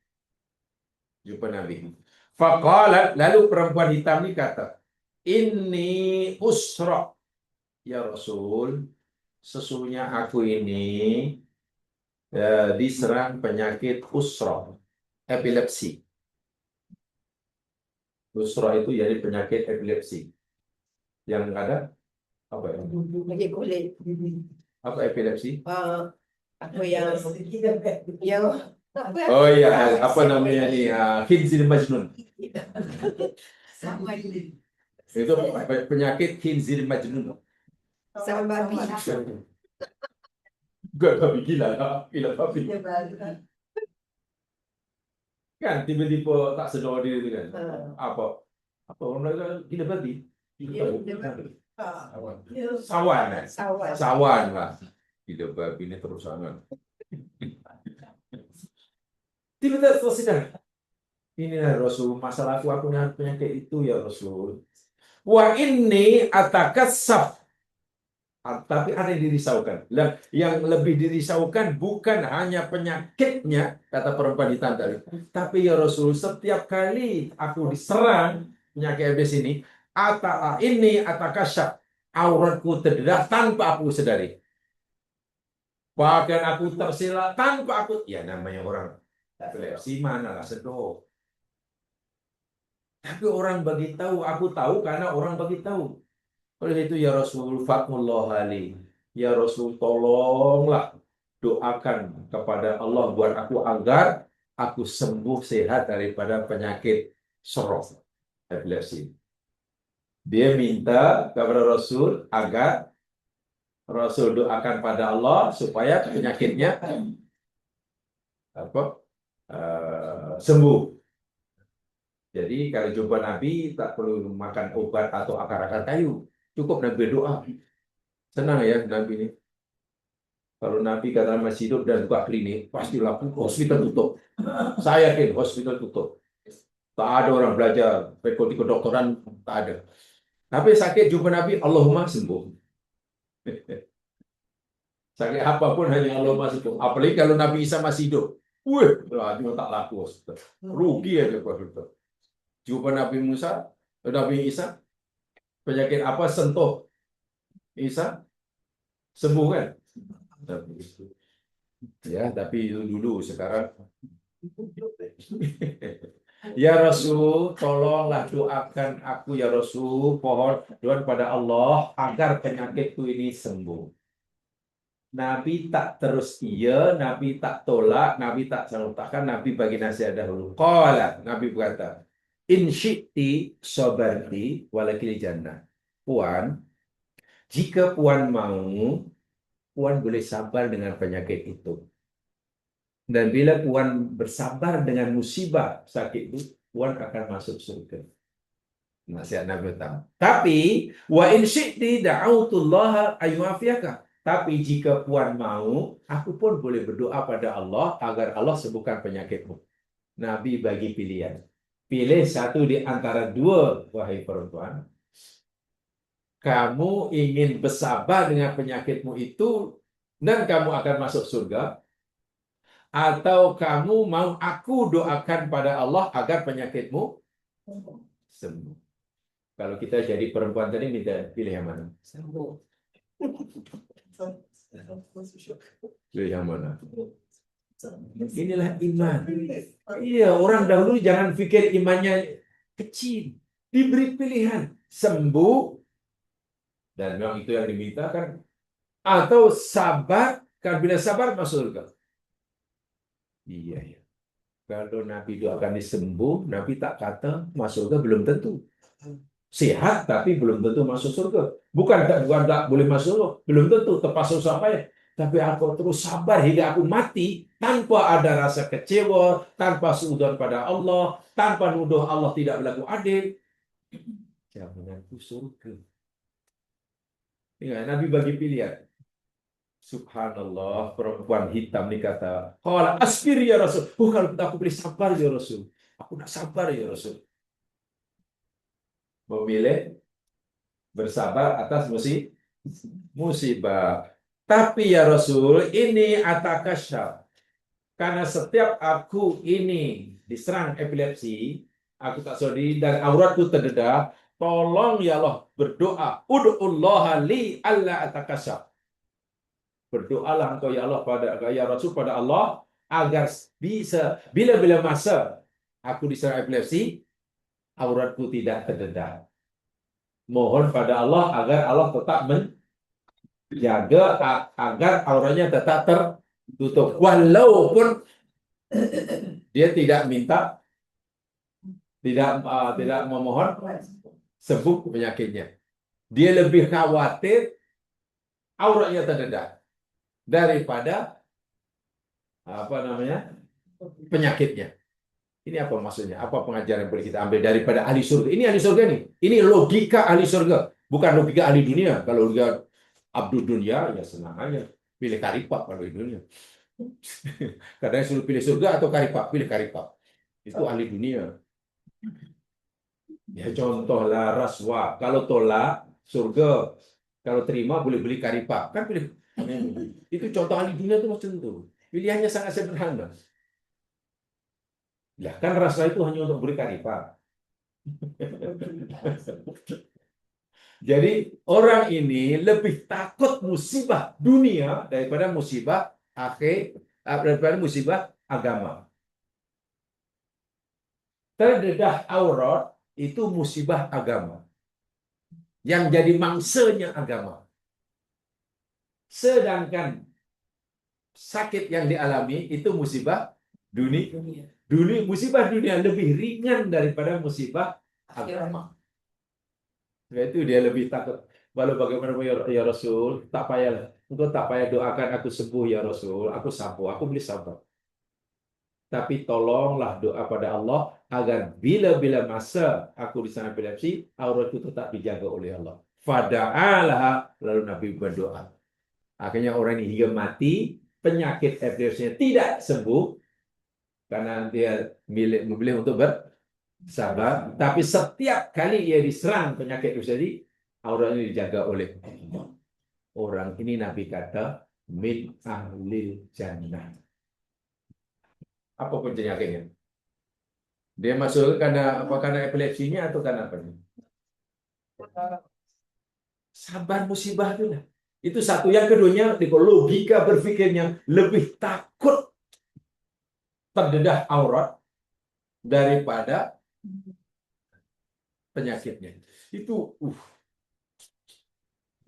Jumpa Nabi. Faqalat, lalu perempuan hitam ini kata, Inni usra, ya Rasul, sesungguhnya aku ini diserang penyakit usra, epilepsi. Usra itu jadi penyakit epilepsi. Yang ada apa ya? Penyakit kulit. Apa epilepsi? Apa yang Oh iya, apa namanya nih? Khinzir Majnun. sama ini. Itu penyakit Khinzir Majnun. Sama babi. Gak babi gila, gila babi. Kan tiba-tiba tak sedar diri itu kan. Apa orang bilang gila babi? Sawan, sawan lah. Gila babi ini terus sangat. Tiba-tiba tersadar. Inilah Rasul, masalahku aku dengan penyakit itu ya Rasul. Wa inni atakassaf. Tapi ada yang dirisaukan. Yang lebih dirisaukan bukan hanya penyakitnya, kata perempuan hitam tadi. Tapi ya Rasul, setiap kali aku diserang penyakit epilepsi ini, ini atakasyaf, auratku terdedah tanpa aku sadari. Bahkan aku tersilat tanpa aku, ya namanya orang epilepsi manalah sedih. Tapi orang bagi tahu, aku tahu karena orang bagi tahu. Oleh itu ya Rasul, fatmullah ali. Ya Rasul, tolonglah doakan kepada Allah buat aku agar aku sembuh sehat daripada penyakit stroke, epilepsi. Dia minta kepada Rasul agar Rasul doakan pada Allah supaya penyakitnya sembuh. Jadi kalau jumpa Nabi tak perlu makan obat atau akar-akar kayu. Cukup Nabi doa. Senang ya Nabi ini. Kalau Nabi kata masih hidup dan buka klinik, pasti laku hospital tutup. Saya yakin hospital tutup. Tak ada orang belajar fakulti kedokteran, tak ada. Tapi sakit jumpa Nabi, Allahumma sembuh. Sakit apapun hanya Allahumma sembuh. Apalagi kalau Nabi Isa masih hidup. Wih, cuma tak laku hospital. Rugi aja hospital. Jumpa Nabi Musa, Nabi Isa, penyakit apa sentuh Isa sembuh kan? Ya, tapi itu dulu. Sekarang ya Rasul, tolonglah doakan aku ya Rasul, pohon doa kepada Allah agar penyakitku ini sembuh. Nabi tak terus iya, Nabi tak tolak, Nabi tak salutakan, Nabi bagi nasihat dahulu. Qala, Nabi berkata, in syi'ti sabarti walakil jannah. Puan, jika Puan mau, Puan boleh sabar dengan penyakit itu. Dan bila Puan bersabar dengan musibah sakit itu, Puan akan masuk surga. Nasihat Nabi utama. Tapi, wa in syi'ti da'autullaha ayyuafiyaka. Tapi jika Puan mau, aku pun boleh berdoa pada Allah agar Allah sembuhkan penyakitmu. Nabi bagi pilihan. Pilih satu di antara dua, wahai perempuan. Kamu ingin bersabar dengan penyakitmu itu dan kamu akan masuk surga, atau kamu mau aku doakan pada Allah agar penyakitmu sembuh. Kalau kita jadi perempuan tadi minta pilih yang mana? Sembuh. Pilih yang mana? Inilah iman. Iya, orang dahulu jangan pikir imannya kecil. Diberi pilihan sembuh, dan memang itu yang diminta kan, atau sabar, kan bila sabar masuk surga. Iya ya. Kalau Nabi doakan disembuh, Nabi tak kata masuk surga belum tentu. Sehat tapi belum tentu masuk surga. Bukan tak boleh masuk surga, belum tentu terpaksa sampai. Tapi aku terus sabar hingga aku mati tanpa ada rasa kecewa, tanpa suudzon pada Allah, tanpa nuduh Allah tidak berlaku adil. Jaminanku surga. Ingat, Nabi bagi pilihan. Subhanallah, perempuan hitam ini kata, "Qala asbir ya Rasul." Oh, kalau aku boleh sabar ya Rasul. Aku nak sabar ya Rasul. Memilih bersabar atas musibah. Tapi ya Rasul, ini atakasyaf. Karena setiap aku ini diserang epilepsi, aku tak sodi dan auratku terdedah, tolong ya Allah berdoa, ud'ullaha li alla atakasyaf. Berdoalah engkau ya Allah pada ya Rasul pada Allah agar bisa bila-bila masa aku diserang epilepsi, auratku tidak terdedah. Mohon pada Allah agar Allah tetap menjaga agar auranya tetap tertutup. Walaupun dia tidak minta, tidak memohon sembuh penyakitnya. Dia lebih khawatir auratnya terdedah daripada penyakitnya. Ini apa maksudnya? Apa pengajaran yang boleh kita ambil daripada ahli surga? Ini ahli surga nih. Ini logika ahli surga, bukan logika ahli dunia. Kalau logika abdul dunia, ya senang aja. Pilih karipap kalau di dunia. Kadang suruh pilih surga atau karipap, pilih karipap. Itu ahli dunia. Ya contohlah raswa. Kalau tolak surga, kalau terima boleh beli karipap. Kan pilih. Itu contoh ahli dunia itu macam itu. Pilihannya sangat sederhana. Ya kan rasa itu hanya untuk beli karipap. Jadi orang ini lebih takut musibah dunia daripada musibah daripada musibah agama. Terdedah aurat itu musibah agama. Yang jadi mangsanya agama. Sedangkan sakit yang dialami itu musibah dunia. Musibah dunia lebih ringan daripada musibah agama. Sebab itu dia lebih takut. Walau bagaimana ya Rasul, tak payah, engkau tak payah doakan aku sembuh ya Rasul, aku boleh sabar. Tapi tolonglah doa pada Allah agar bila-bila masa aku disana epilepsi, auratku tetap dijaga oleh Allah. Fada'alaha, lalu Nabi berdoa. Akhirnya orang ini hingga mati, penyakit epilepsinya tidak sembuh, karena dia memilih untuk bersabar. Tapi setiap kali ia diserang penyakit epilepsi, auratnya dijaga oleh Allah. Orang ini Nabi kata, min ahlil jannah. Apapun penyakitnya. Dia masuk karena epilepsinya atau karena apa? Sabar musibah itu lah. Itu satu. Yang keduanya, logika berpikirnya lebih takut terdedah aurat daripada penyakitnya. Itu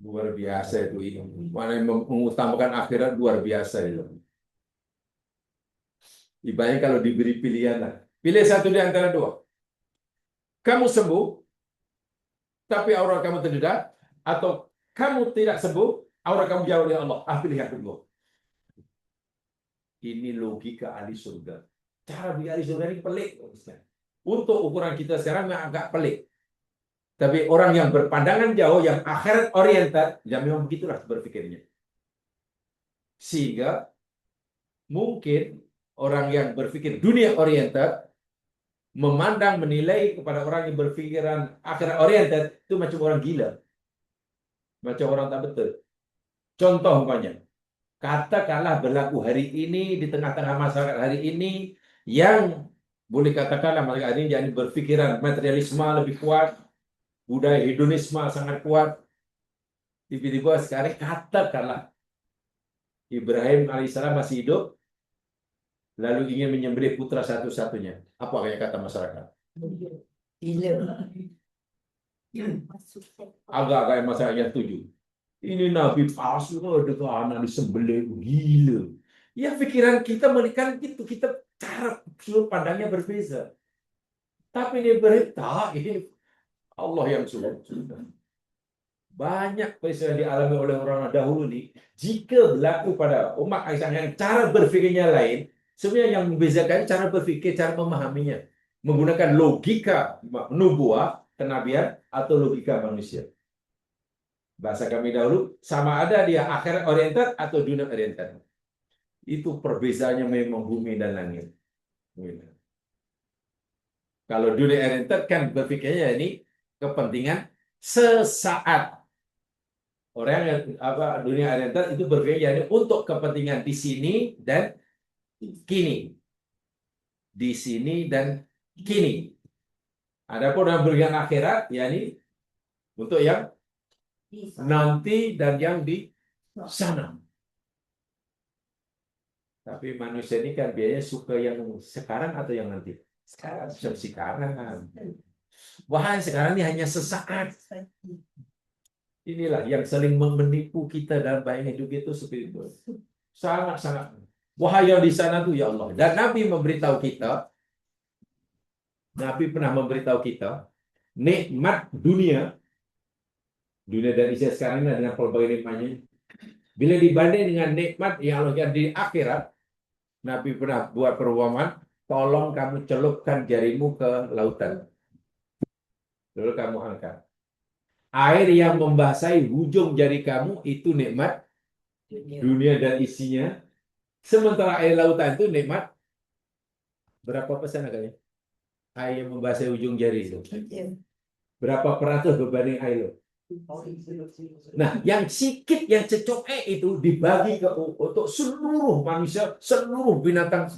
luar biasa itu. Mana yang mengutamakan akhirat luar biasa itu. Ibaratnya kalau diberi pilihan lah. Pilih satu di antara dua. Kamu sembuh, tapi aurat kamu terdedah, atau kamu tidak sembuh, aurat kamu jauh dari Allah. Pilih yang kedua. Ini logika ahli surga. Cara bagi ahli surga ini pelik. Untuk ukuran kita sekarang yang agak pelik. Tapi orang yang berpandangan jauh, yang akhirat oriented, ya memang begitulah berpikirnya. Sehingga mungkin orang yang berpikir dunia oriented memandang, menilai kepada orang yang berpikiran akhirat oriented itu macam orang gila. Macam orang tak betul. Contoh umpamanya, katakanlah berlaku hari ini di tengah-tengah masyarakat hari ini yang boleh katakanlah mereka hari ini yang berpikiran materialisme lebih kuat, budaya hedonisme sangat kuat. Tiba-tiba sekarang katakanlah Ibrahim alaihissalam masih hidup, lalu ingin menyembelih putra satu-satunya. Apa kayak kata masyarakat? Gila. Agak-agak masyarakatnya setuju. Ini Nabi palsu, ada anak disembelih, gila. Ya pikiran kita melihat gitu, kita cara sudut pandangnya berbeza. Tapi dia berita, ini Allah yang sudah. banyak peristiwa yang dialami oleh orang dahulu nih, jika berlaku pada umat Islam yang cara berfikirnya lain, sebenarnya yang membezakan cara berfikir, cara memahaminya, menggunakan logika nubuah, kenabian, atau logika manusia. Bahasa kami dahulu, sama ada dia akhirat oriented atau dunia oriented. Itu perbezaannya memang bumi dan langit. Kalau dunia oriented kan berpikirnya ini kepentingan sesaat. Orang yang dunia oriental itu berpikir yani untuk kepentingan di sini dan kini. Di sini dan kini. Adapun yang berpikir akhirat yakni untuk yang nanti dan yang di sana. Tapi manusia ini kan biasanya suka yang sekarang atau yang nanti? Sekarang. Wah, sekarang ini hanya sesaat. Inilah yang saling menipu kita dalam bayang hidup itu seperti itu. Sangat-sangat. Wahai yang di sana tuh ya Allah. Dan Nabi memberitahu kita, Nabi pernah memberitahu kita, nikmat dunia dan isi sekarang ini dengan pelbagai nikmatnya. Bila dibanding dengan nikmat yang Allah di akhirat, Nabi pernah buat perumpamaan, tolong kamu celupkan jarimu ke lautan. Lalu kamu angkat. Air yang membasahi ujung jari kamu itu nikmat dunia dan isinya. Sementara air lautan itu nikmat berapa persen agaknya? Air yang membasahi ujung jari itu. Berapa peratus berbanding air lo? Nah, yang sikit, yang secopek itu dibagi untuk seluruh manusia, seluruh binatang,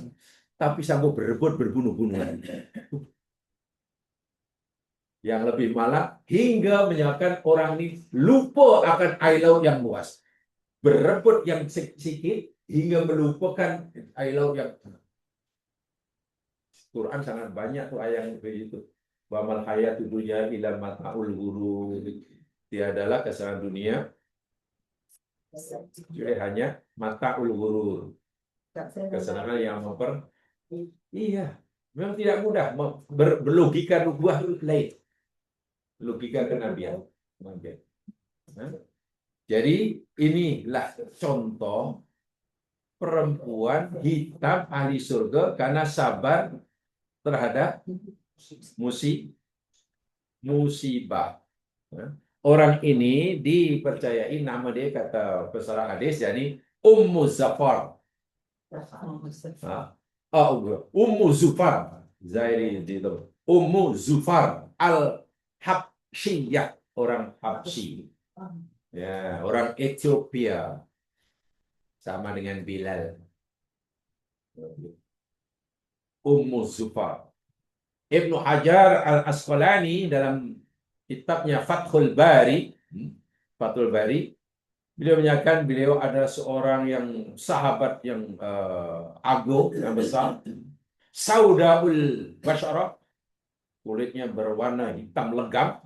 tapi sanggup berebut berbunuh-bunuhan. Yang lebih malah hingga menyebabkan orang ini lupa akan air laut yang luas. Berebut yang sedikit hingga melupakan air laut yang Quran sangat banyak tuh ayat yang begitu. Wa mal hayatud dunya illa mata'ul ghurur. Tiadalah kesenangan dunia jadi hanya mata'ul ghurur. Kesenangan yang iya, memang tidak mudah berlogika nubuah lain. Logika kenabian. Jadi inilah contoh perempuan hitam ahli surga karena sabar terhadap musibah. Orang ini dipercayai nama dia kata pesara hadis yakni Ummu Zafar. Ummu Zufar. Zairi itu. Ummu Zufar al-Habsyiyah, orang Habsyi. Ya, orang Ethiopia. Sama dengan Bilal. Ummu Zufar. Ibnu Hajar al-Asqalani dalam kitabnya Fathul Bari, beliau menyatakan beliau adalah seorang yang sahabat yang agung, yang besar. Saudaul Basyarah, kulitnya berwarna hitam legam,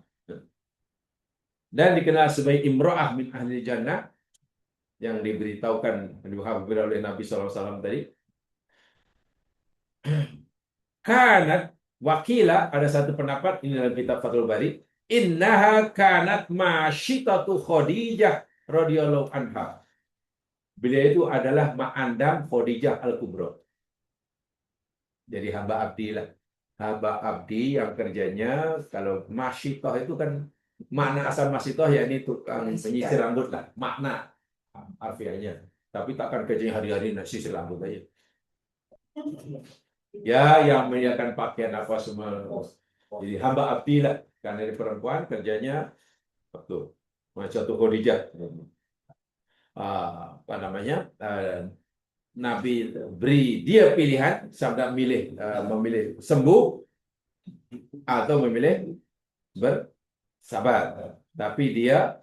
dan dikenal sebagai imra'ah min ahli jannah, yang diberitahukan oleh Nabi SAW tadi. Kanat wakila, ada satu pendapat ini dalam kitab Fathul Bari, innaha kanat masyitatu Khadijah radhiyallahu anha. Beliau itu adalah ma'andam Khadijah al-Kubra. Jadi hamba abdi lah. Hamba abdi yang kerjanya, kalau masyitah itu kan makna asal masyitah yakni tukang penyisir rambut lah. Makna harfiahnya. Tapi takkan kerjanya hari-hari sisir rambut aja. Ya, yang menyiapkan pakaian apa semua. Jadi hamba abdi lah. Karena ini perempuan kerjanya betul. Macam tu Khadijah. Apa namanya? Nabi beri dia pilihan sama memilih sembuh atau memilih bersabar. Tapi dia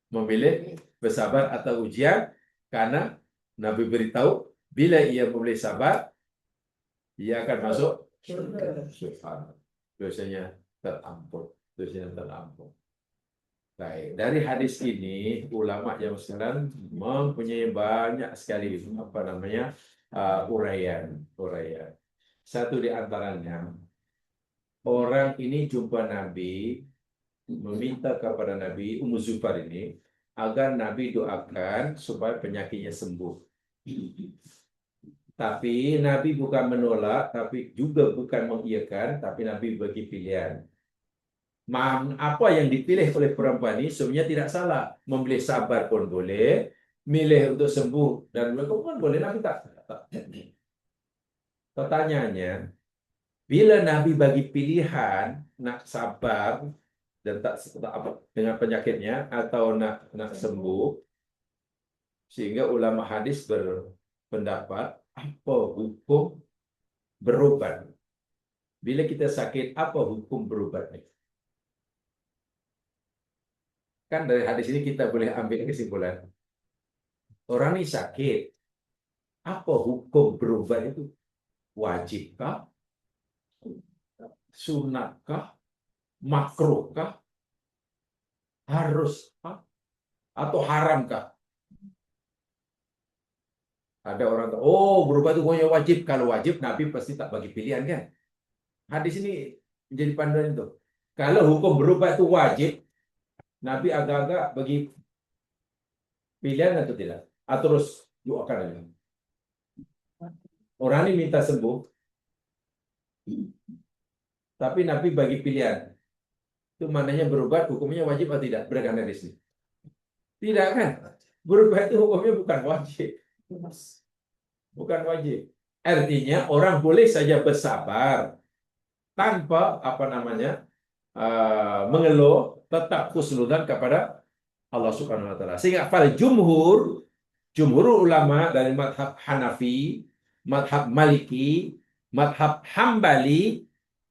memilih bersabar atau ujian karena Nabi beritahu bila ia memilih sabar ia akan masuk surga. Dosanya terampun. Baik, dari hadis ini ulama yang sekarang mempunyai banyak sekali uraian. Satu di antaranya, orang ini jumpa Nabi meminta kepada Nabi Ummu Zufar ini agar Nabi doakan supaya penyakitnya sembuh. Tapi Nabi bukan menolak, tapi juga bukan mengiyakan, tapi Nabi bagi pilihan. Apa yang dipilih oleh perempuan ini sebenarnya tidak salah. Memilih sabar pun boleh, milih untuk sembuh dan pun boleh. Nabi tak. Pertanyaannya, bila Nabi bagi pilihan nak sabar dan tak apa dengan penyakitnya atau nak sembuh, sehingga ulama hadis berpendapat apa hukum berobat. Bila kita sakit, apa hukum berobatnya? Kan dari hadis ini kita boleh ambil kesimpulan. Orang ini sakit. Apa hukum berobat itu? Wajibkah? Sunatkah? Makruhkah? Haruskah? Atau haramkah? Ada orang tahu, oh berobat itu hukumnya wajib. Kalau wajib, Nabi pasti tak bagi pilihan kan? Hadis ini menjadi panduan itu. Kalau hukum berobat itu wajib, Nabi agak-agak bagi pilihan atau tidak? Atau terus doakan aja. Orang ini minta sembuh, tapi Nabi bagi pilihan. Itu maknanya berobat hukumnya wajib atau tidak? Berdasarkan hadis ini. Tidak kan? Berobat itu hukumnya bukan wajib. Bukan wajib. Artinya orang boleh saja bersabar tanpa mengeluh, tetap husnudzan kepada Allah Subhanahu wa taala. Sehingga para jumhur ulama dari madhab Hanafi, madhab Maliki, madhab Hambali,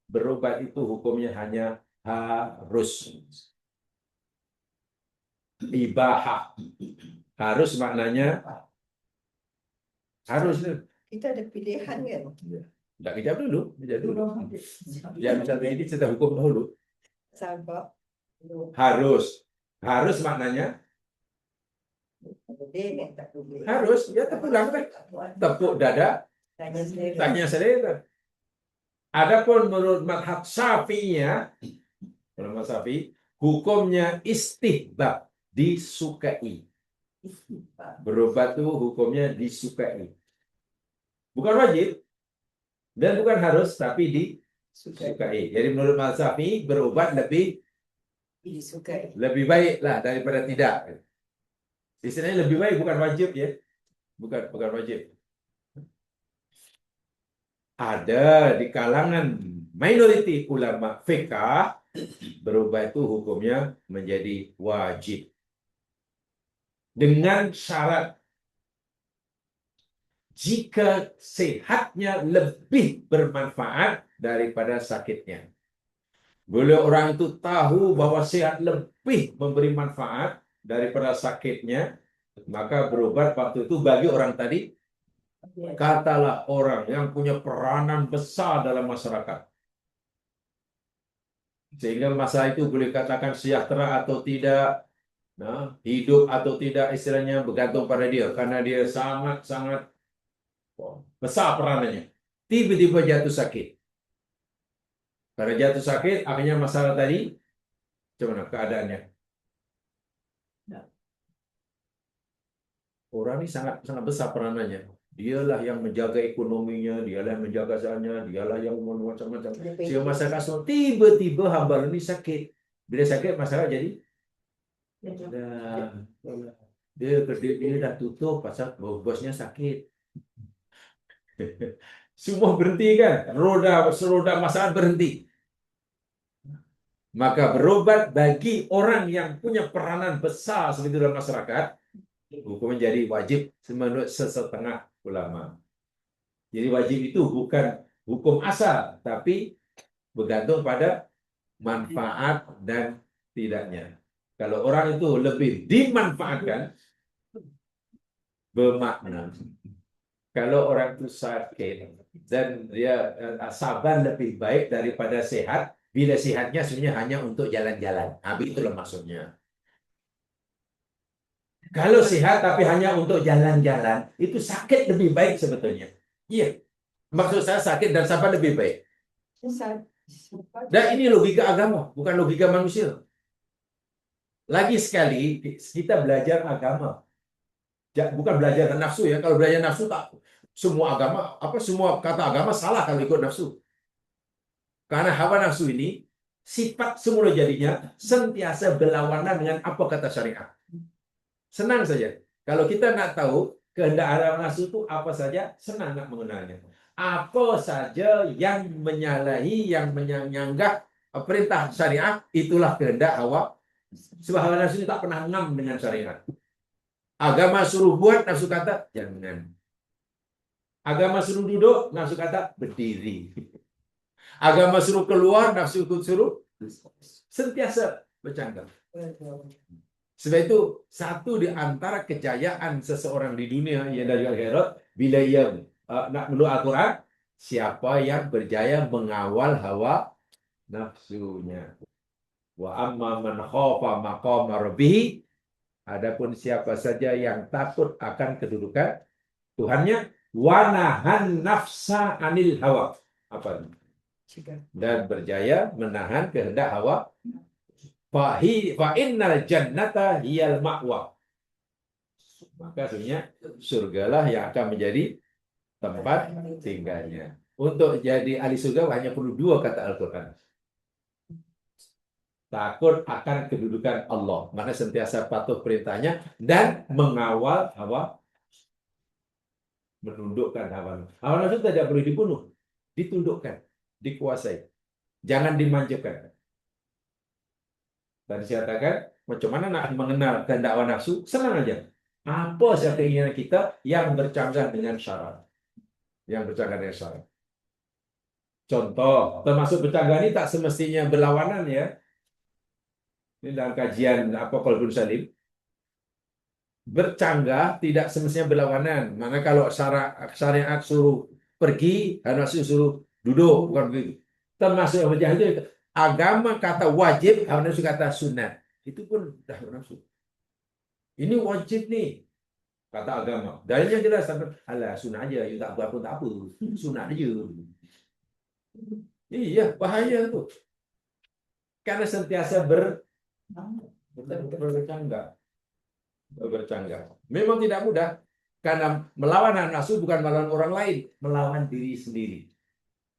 berobat itu hukumnya hanya harus. Ibahah. Harus maknanya harus. Kita ada pilihan kan? Tidak, kejap dulu. Ya, misalnya ini cerita hukum dahulu. Sabar. Harus. Harus maknanya harus. Ya, tepuk tangan. Tepuk dada. Tanya selera. Adapun menurut madhab Syafi'iyah, ulama Syafi'i, hukumnya istihbab, disukai. Berobat itu hukumnya disukai. Bukan wajib dan bukan harus, tapi disukai. Jadi menurut mazhab Syafi'i berobat lebih Disukai. lebih baik lah daripada tidak. Istilahnya lebih baik, bukan wajib ya. Bukan wajib. Ada di kalangan minoriti ulama fiqh berobat itu hukumnya menjadi wajib. Dengan syarat jika sehatnya lebih bermanfaat daripada sakitnya. Bila orang itu tahu bahwa sehat lebih memberi manfaat daripada sakitnya, maka berobat waktu itu bagi orang tadi, katalah orang yang punya peranan besar dalam masyarakat. Sehingga masa itu boleh katakan sejahtera atau tidak, hidup atau tidak, istilahnya bergantung pada dia. Karena dia sangat-sangat besar peranannya. Tiba-tiba jatuh sakit. Pada jatuh sakit, akhirnya masalah tadi, gimana keadaannya? Orang ini sangat besar peranannya. Dialah yang menjaga ekonominya, dialah yang menjaga zahannya, dialah yang macam-macam. Sehingga masyarakat semua tiba-tiba hamba ini sakit. Bila sakit, masalah jadi dia dah tutup pasal bosnya sakit. Semua berhenti kan? Roda masalah berhenti. Maka berobat bagi orang yang punya peranan besar seperti dalam masyarakat, hukum menjadi wajib menurut setengah ulama. Jadi wajib itu bukan hukum asal, tapi bergantung pada manfaat dan tidaknya. Kalau orang itu lebih dimanfaatkan, bermakna. Kalau orang itu sakit dan dia sabar lebih baik daripada sehat, bila sehatnya sebenarnya hanya untuk jalan-jalan. Habis itulah maksudnya. Kalau sehat tapi hanya untuk jalan-jalan, itu sakit lebih baik sebetulnya. Iya. Maksud saya sakit dan sabar lebih baik. Dan ini logika agama, bukan logika manusia. Lagi sekali kita belajar agama, bukan belajar nafsu ya. Kalau belajar nafsu tak semua agama semua kata agama salah kalau ikut nafsu. Karena hawa nafsu ini sifat semula jadinya sentiasa berlawanan dengan apa kata syariat. Senang saja. Kalau kita nak tahu kehendak hawa nafsu itu apa saja, senang nak mengenalnya. Apa saja yang menyalahi, yang menyanggah perintah syariat, itulah kehendak hawa. Sebab hawa nafsu ini tak pernah ngam dengan syariat. Agama suruh buat, nafsu kata jangan. Agama suruh duduk, nafsu kata berdiri. Agama suruh keluar, nafsu suruh sentiasa bercanggah. Sebab itu satu di antara kejayaan seseorang di dunia yang dari akhirat bila ia nak meluk Al-Quran, siapa yang berjaya mengawal hawa nafsunya. Wa amma man khafa maqama rabbih, adapun siapa saja yang takut akan kedudukan Tuhannya, wa nahan nafsa anil hawa. Apa ini? Dan berjaya menahan kehendak hawa. Fa innal jannata hiyal ma'wa. Maka sebenarnya surgalah yang akan menjadi tempat tinggalnya. Untuk jadi ahli surga hanya perlu 2 kata Al-Quran. Takut akan kedudukan Allah, maka sentiasa patuh perintahnya dan mengawal hawa, menundukkan hawa. Hawa nafsu tidak boleh dibunuh, ditundukkan, dikuasai. Jangan dimanjakan. Tadi saya katakan, macam mana nak mengenal kehendak hawa nafsu? Senang aja. Apa saja keinginan kita yang bercanggah dengan syarat. Yang bercanggah dengan syarat. Contoh, termasuk bercanggah ini tak semestinya berlawanan ya. Ini dalam kajian Qalbun Salim. Bercanggah tidak semestinya berlawanan. Mana kalau syariat suruh pergi, hawa nafsu suruh duduk, bukan begitu. Termasuk yang bercanggah itu agama kata wajib, hawa nafsu kata sunat. Itu pun dah hawa nafsu. Ini wajib nih, kata agama. Dalilnya jelas, alah sunat aja, you tak apa tak apa, sunat aja. Iya, bahaya tuh. Karena sentiasa bercanggah. Memang tidak mudah, karena melawan hawa nafsu bukan melawan orang lain, melawan diri sendiri.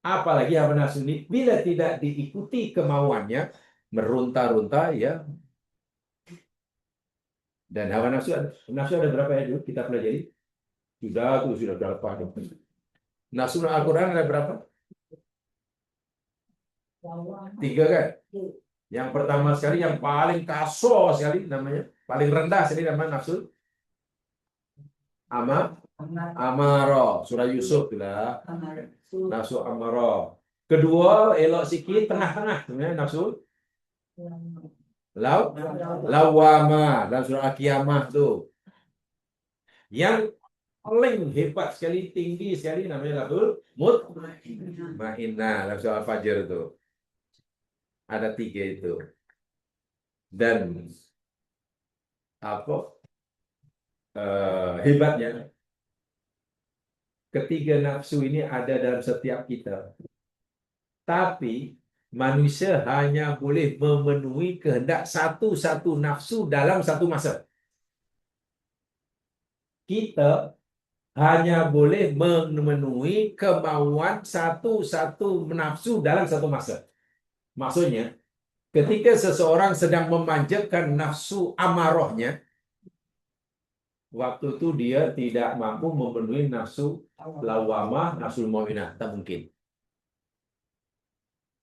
Apalagi hawa nafsu ini bila tidak diikuti kemauannya, meronta-ronta ya. Dan hawa nafsu ada berapa ya dulu kita pelajari? Sudah berapa? Nafsu Al-Quran ada berapa? 3 kan? Yang pertama sekali, yang paling kasar sekali namanya, paling rendah sekali namanya nafsu amarah. Surah Yusuf lah. Nafsu amarah. Kedua, elok sikit, tengah-tengah sebenarnya nafsu lawama dalam surah Al-Qiyamah tu. Yang paling hebat sekali, tinggi sekali namanya nafsu mutmainnah dalam surah Al-Fajr tu. Ada 3 itu. Dan hebatnya, ketiga nafsu ini ada dalam setiap kita. Tapi manusia hanya boleh memenuhi kehendak satu nafsu dalam satu masa. Kita hanya boleh memenuhi kemauan satu nafsu dalam satu masa. Maksudnya, ketika seseorang sedang memanjakan nafsu amarahnya, waktu itu dia tidak mampu memenuhi nafsu lawamah, nafsu mu'minah. Tak mungkin.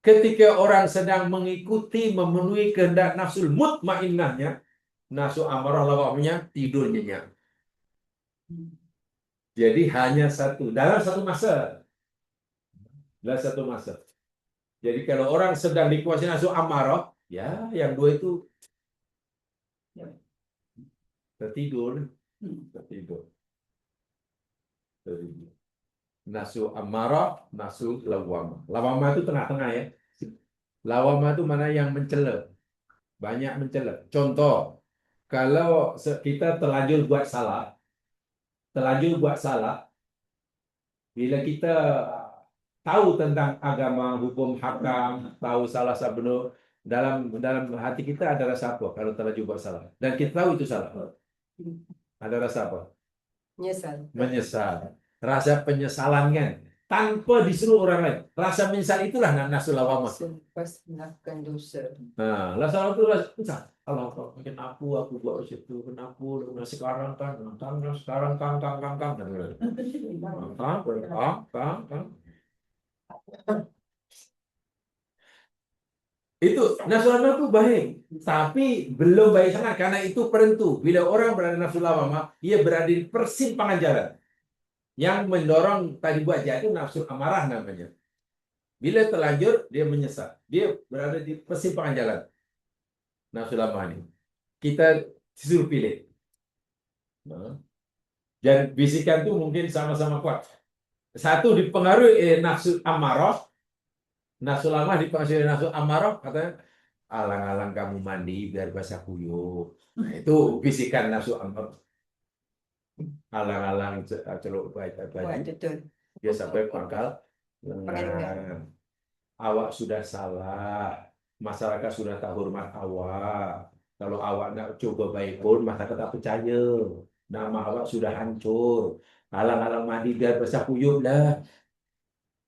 Ketika orang sedang mengikuti memenuhi kehendak nafsu mutmainnahnya, nafsu amarah lawamahnya tidur nyenyak. Jadi hanya dalam satu masa. Dalam satu masa. Jadi kalau orang sedang dikuasai nafsu amarah, ya yang 2 itu tertidur. Nafsu amarah, nafsu lawamah. Lawamah itu tengah-tengah ya. Lawamah itu mana yang mencela. Banyak mencela. Contoh, kalau kita terlanjur buat salah, bila kita tahu tentang agama, hukum hakam, tahu salah benar, dalam hati kita ada rasa apa kalau terlanjur buat salah dan kita tahu itu salah. Ada rasa apa? Menyesal. Menyesal. Rasa penyesalan kan tanpa disuruh orang lain. Rasa menyesal itulah nafsu lawamah. Selepas melakukan dosa. Nah, rasa itu rasa menyesal. Allah, mungkin aku buat situ, kenapa? Nah, sekarang kan, sekarang kan. Itu nafsu lawamah itu baik, tapi belum baik sangat karena itu penentu. Bila orang berada nafsu lawamah, ia berada di persimpangan jalan. Yang mendorong tadi buat jatuh nafsu amarah namanya. Bila terlanjur, dia menyesal. Dia berada di persimpangan jalan. Nafsu lawamah ini. Kita disuruh pilih. Dan bisikan itu mungkin sama-sama kuat. Satu dipengaruhi nafsu amarah. Nafsu lawamah dipengaruhi nafsu amarah. Katanya, alang-alang kamu mandi biar basah kuyup. Nah, itu bisikan nafsu amarah. Alang-alang celuk baju. Betul. Dia sampai pangkal lengan. Awak sudah salah. Masyarakat sudah tak hormat awak. Kalau awak nak coba baik pun, masyarakat tak percaya. Nama awak sudah hancur. Alang-alang mandi biar basah kuyup lah.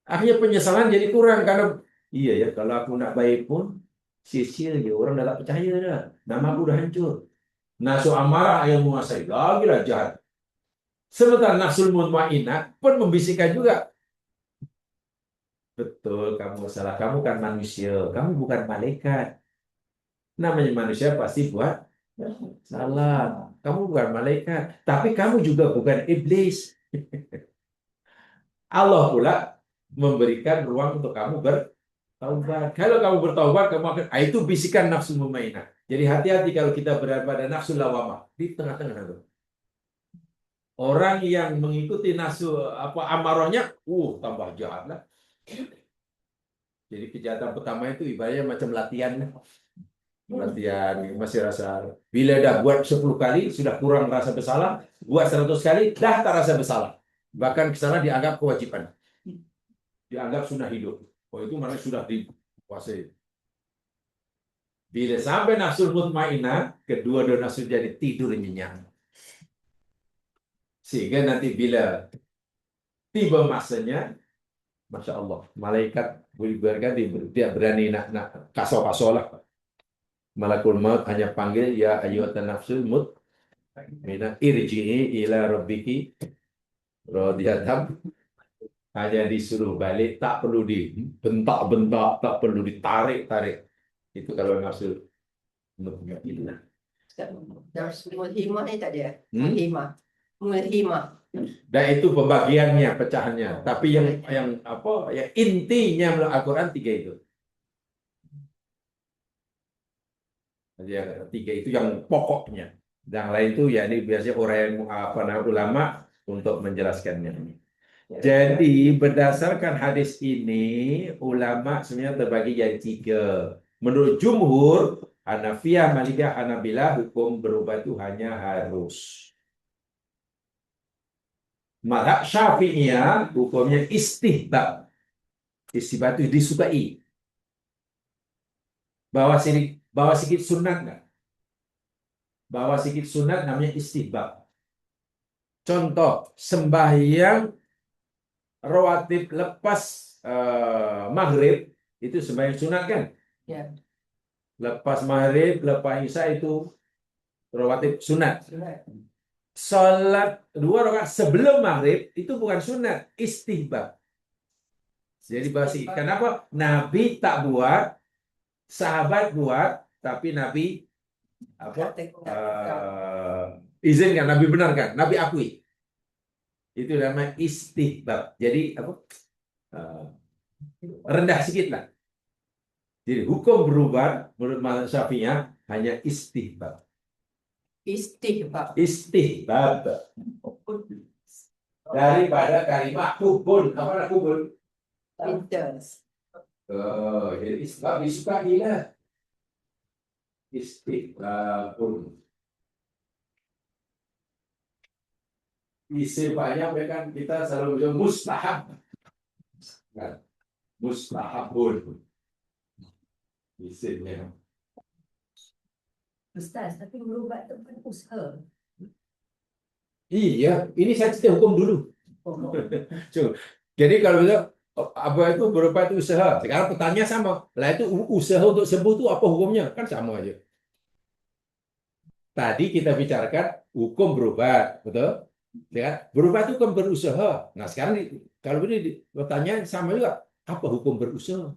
Akhirnya penyesalan jadi kurang karena iya ya, kalau aku nak baik pun sia-sia je, orang dah tak percaya dah. Nama aku dah hancur. Nafsu amarah yang menguasai lagi lah jahat. Sementara nafsu mutmainnah pun membisikkan juga. Betul, kamu salah. Kamu kan manusia, kamu bukan malaikat. Namanya manusia pasti buat salah. Kamu bukan malaikat, tapi kamu juga bukan iblis. Allah pula memberikan ruang untuk kamu bertaubat. Kalau kamu bertaubat, kamu akan itu bisikan nafsu mutmainnah. Jadi hati-hati kalau kita berada pada nafsu lawamah di tengah-tengah itu. Orang yang mengikuti nafsu amarahnya, tambah jahat lah. Jadi kejahatan pertama itu ibaratnya macam latihan. Latihan masih rasa bila dah buat 10 kali sudah kurang rasa bersalah, buat 100 kali dah tak rasa bersalah. Bahkan kesalahan dianggap kewajiban. Dianggap sunnah hidup. Oh itu maknanya sudah dikuasai. Bila sampai nafsu mutmainnah, kedua-dua nafsu jadi tidur nyenyak. Sehingga nanti bila tiba masanya, Masya Allah, malaikat beribadah dia berani nak kasau-kasau lah. Malakul maut hanya panggil ya ayyuhatan nafsul mutmainnah irji'i ila rabbiki radiyatan. Hanya disuruh balik, tak perlu dibentak-bentak, tak perlu ditarik-tarik. Itu kalau nafsu mutmainnah. Nafsu mulhimah ni tak ada. Mulhimah. Dan itu pembagiannya, pecahannya. Tapi yang intinya menurut Al-Quran 3 itu. Yang 3 itu yang pokoknya. Yang lain itu ya ini biasanya orang ulama untuk menjelaskannya. Jadi berdasarkan hadis ini ulama sebenarnya terbagi jadi 3. Menurut jumhur Hanafiyah, Malikiyah, Hanabilah hukum berubah itu hanya harus. Mazhab Syafi'iyah hukumnya istihbab. Istihbab itu disukai. Bawa sedikit sunat enggak? Bawa sedikit sunat namanya istihbab. Contoh, sembahyang rawatib lepas maghrib itu sembahyang sunat kan? Ya. Lepas maghrib, lepas isya itu rawatib sunat. Salat 2 rakaat sebelum maghrib itu bukan sunat, istihbab. Jadi basi. Kenapa? Nabi tak buat, sahabat buat, tapi Nabi izinkan, Nabi benarkan, Nabi akui. Itu namanya istihbab. Jadi rendah sedikit lah. Jadi hukum berubah menurut mazhab Syafi'iyah hanya istihbab. Istihbab. Daripada kalimat hubun. Apa hubun? Pintas. Jadi istihbab disukai lah. Istihbabun. Isi banyak kan kita selalu bilang mustahab. Mustahabun. Isinya. Ustaz, tapi berubat tu kan usaha. Iya, ini saya cerita hukum dulu. Oh, Cuma, jadi kalau bilang apa itu berobat itu usaha. Sekarang pertanyaan sama. Lah itu usaha untuk sembuh itu apa hukumnya? Kan sama aja. Tadi kita bicarakan hukum berobat, betul? Ya kan? Berobat itu kan berusaha. Nah, sekarang kalau ini pertanyaan sama juga. Apa hukum berusaha?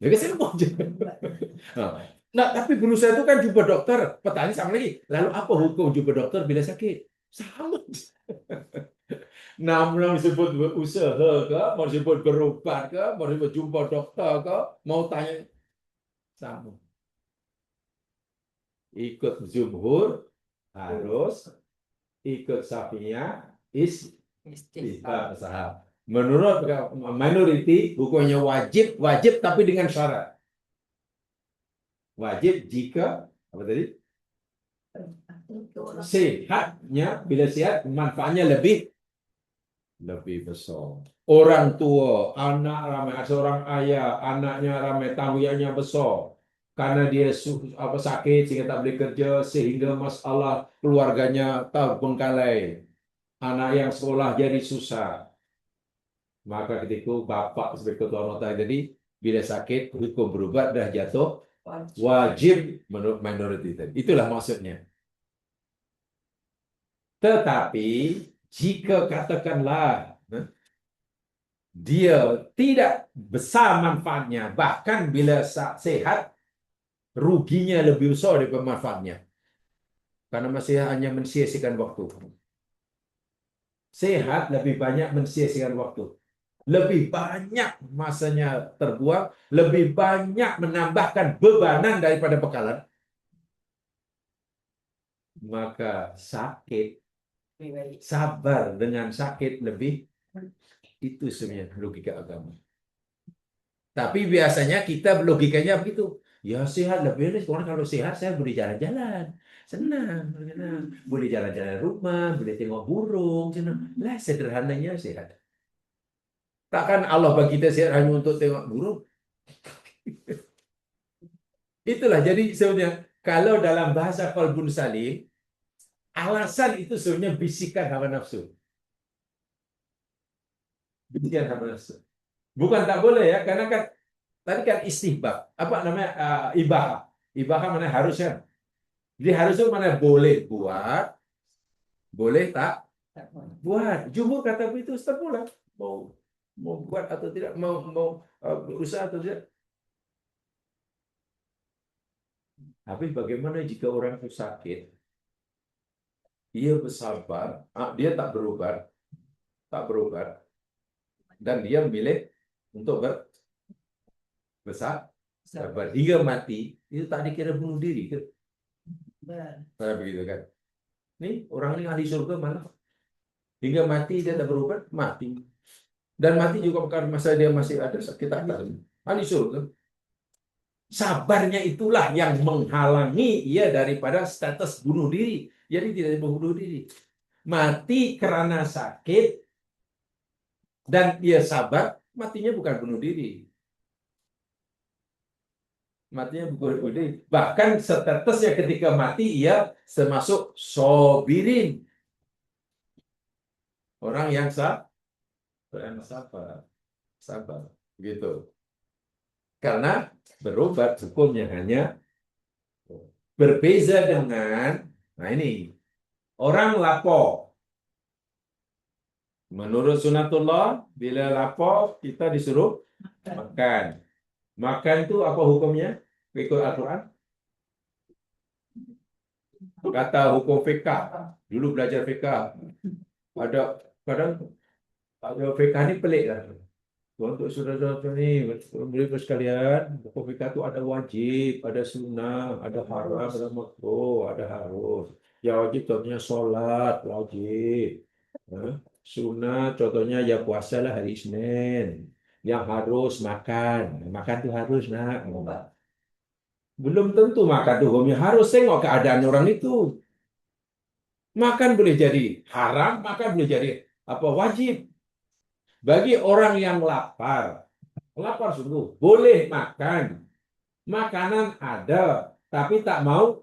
Ya kan sama aja. Nah, tapi berusaha itu kan jumpa dokter. Pertanyaan sama lagi. Lalu apa hukum jumpa dokter bila sakit? Sama. Nah, mau disebut berusaha ke, mau disebut berobat ke, mau disebut jumpa dokter ke, mau tanya sama. Ikut jumhur harus, ikut Syafi'iyah istihsab. Menurut minority hukumnya wajib, wajib tapi dengan syarat. Wajib jika apa tadi? Sehatnya, bila sehat manfaatnya lebih besar. Orang tua, anak ramai, seorang ayah, anaknya ramai, tanggungannya besar. Karena dia sakit sehingga tak boleh kerja, sehingga masalah keluarganya terbengkalai. Anak yang sekolah jadi susah. Maka ketika bapak sebagai ketua nota jadi bila sakit hukum berobat dah jatuh wajib menurut minority tadi. Itulah maksudnya. Tetapi jika katakanlah dia tidak besar manfaatnya, bahkan bila sehat ruginya lebih besar daripada manfaatnya. Karena masih hanya mensia-siakan waktu. Sehat lebih banyak mensia-siakan waktu. Lebih banyak masanya terbuang, lebih banyak menambahkan bebanan daripada bekalan. Maka sakit, sabar dengan sakit lebih, itu sebenarnya logika agama. Tapi biasanya kita logikanya begitu. Ya sehat lebih baik. Kalau sehat saya boleh jalan-jalan. Senang. Boleh jalan-jalan rumah, boleh tengok burung. Senang. Lah sederhananya sehat. Takkan Allah bagi kita sehat hanya untuk tengok burung. Itulah jadi sebenarnya kalau dalam bahasa qalbun salim, alasan itu sebenarnya bisikan hawa nafsu. Bisikan hawa nafsu. Bukan tak boleh ya, karena kan tadi kan istihbab. Apa namanya? Ibahah. Ibahah mana harusnya. Jadi harusnya mana boleh buat, boleh tak buat. Jumhur kata begitu, Ustaz pula. Mau buat atau tidak, mau berusaha atau tidak. Tapi bagaimana jika orang itu sakit, dia bersabar, dia tak berobat, dan dia memilih untuk bersabar hingga mati, itu tak dikira bunuh diri kan? Nah, begitu kan? Nih orang ini ahli surga malah hingga mati dia tak berobat, mati. Dan mati juga karena masa dia masih ada sakit akal. Ahli surga. Sabarnya itulah yang menghalangi ia daripada status bunuh diri. Jadi tidak bunuh diri. Mati karena sakit dan dia sabar, matinya bukan bunuh diri. Matinya bukan bunuh diri. Bahkan statusnya ketika mati ia termasuk sobirin. Orang yang sabar. Sabar. Gitu. Karena berobat hukumnya hanya berbeza dengan, nah ini, orang lapor. Menurut sunatullah, bila lapor, kita disuruh makan. Makan itu apa hukumnya? Ikut Al-Quran. Kata hukum fiqah. Dulu belajar fiqah. Ada kadang fiqah ini pelik lah. Untuk saudara-saudara ini, beribu sekalian, hukum fiqah itu ada wajib, ada sunnah, ada haram, ada makruh, ada harus. Ya wajib contohnya sholat, wajib. Sunnah contohnya ya puasa lah hari Senin. Yang harus makan. Makan itu harus, nak. Belum tentu makan itu hukumnya harus. Tengok keadaan orang itu. Makan boleh jadi haram, makan boleh jadi apa wajib. Bagi orang yang lapar sungguh boleh makan. Makanan ada, tapi tak mau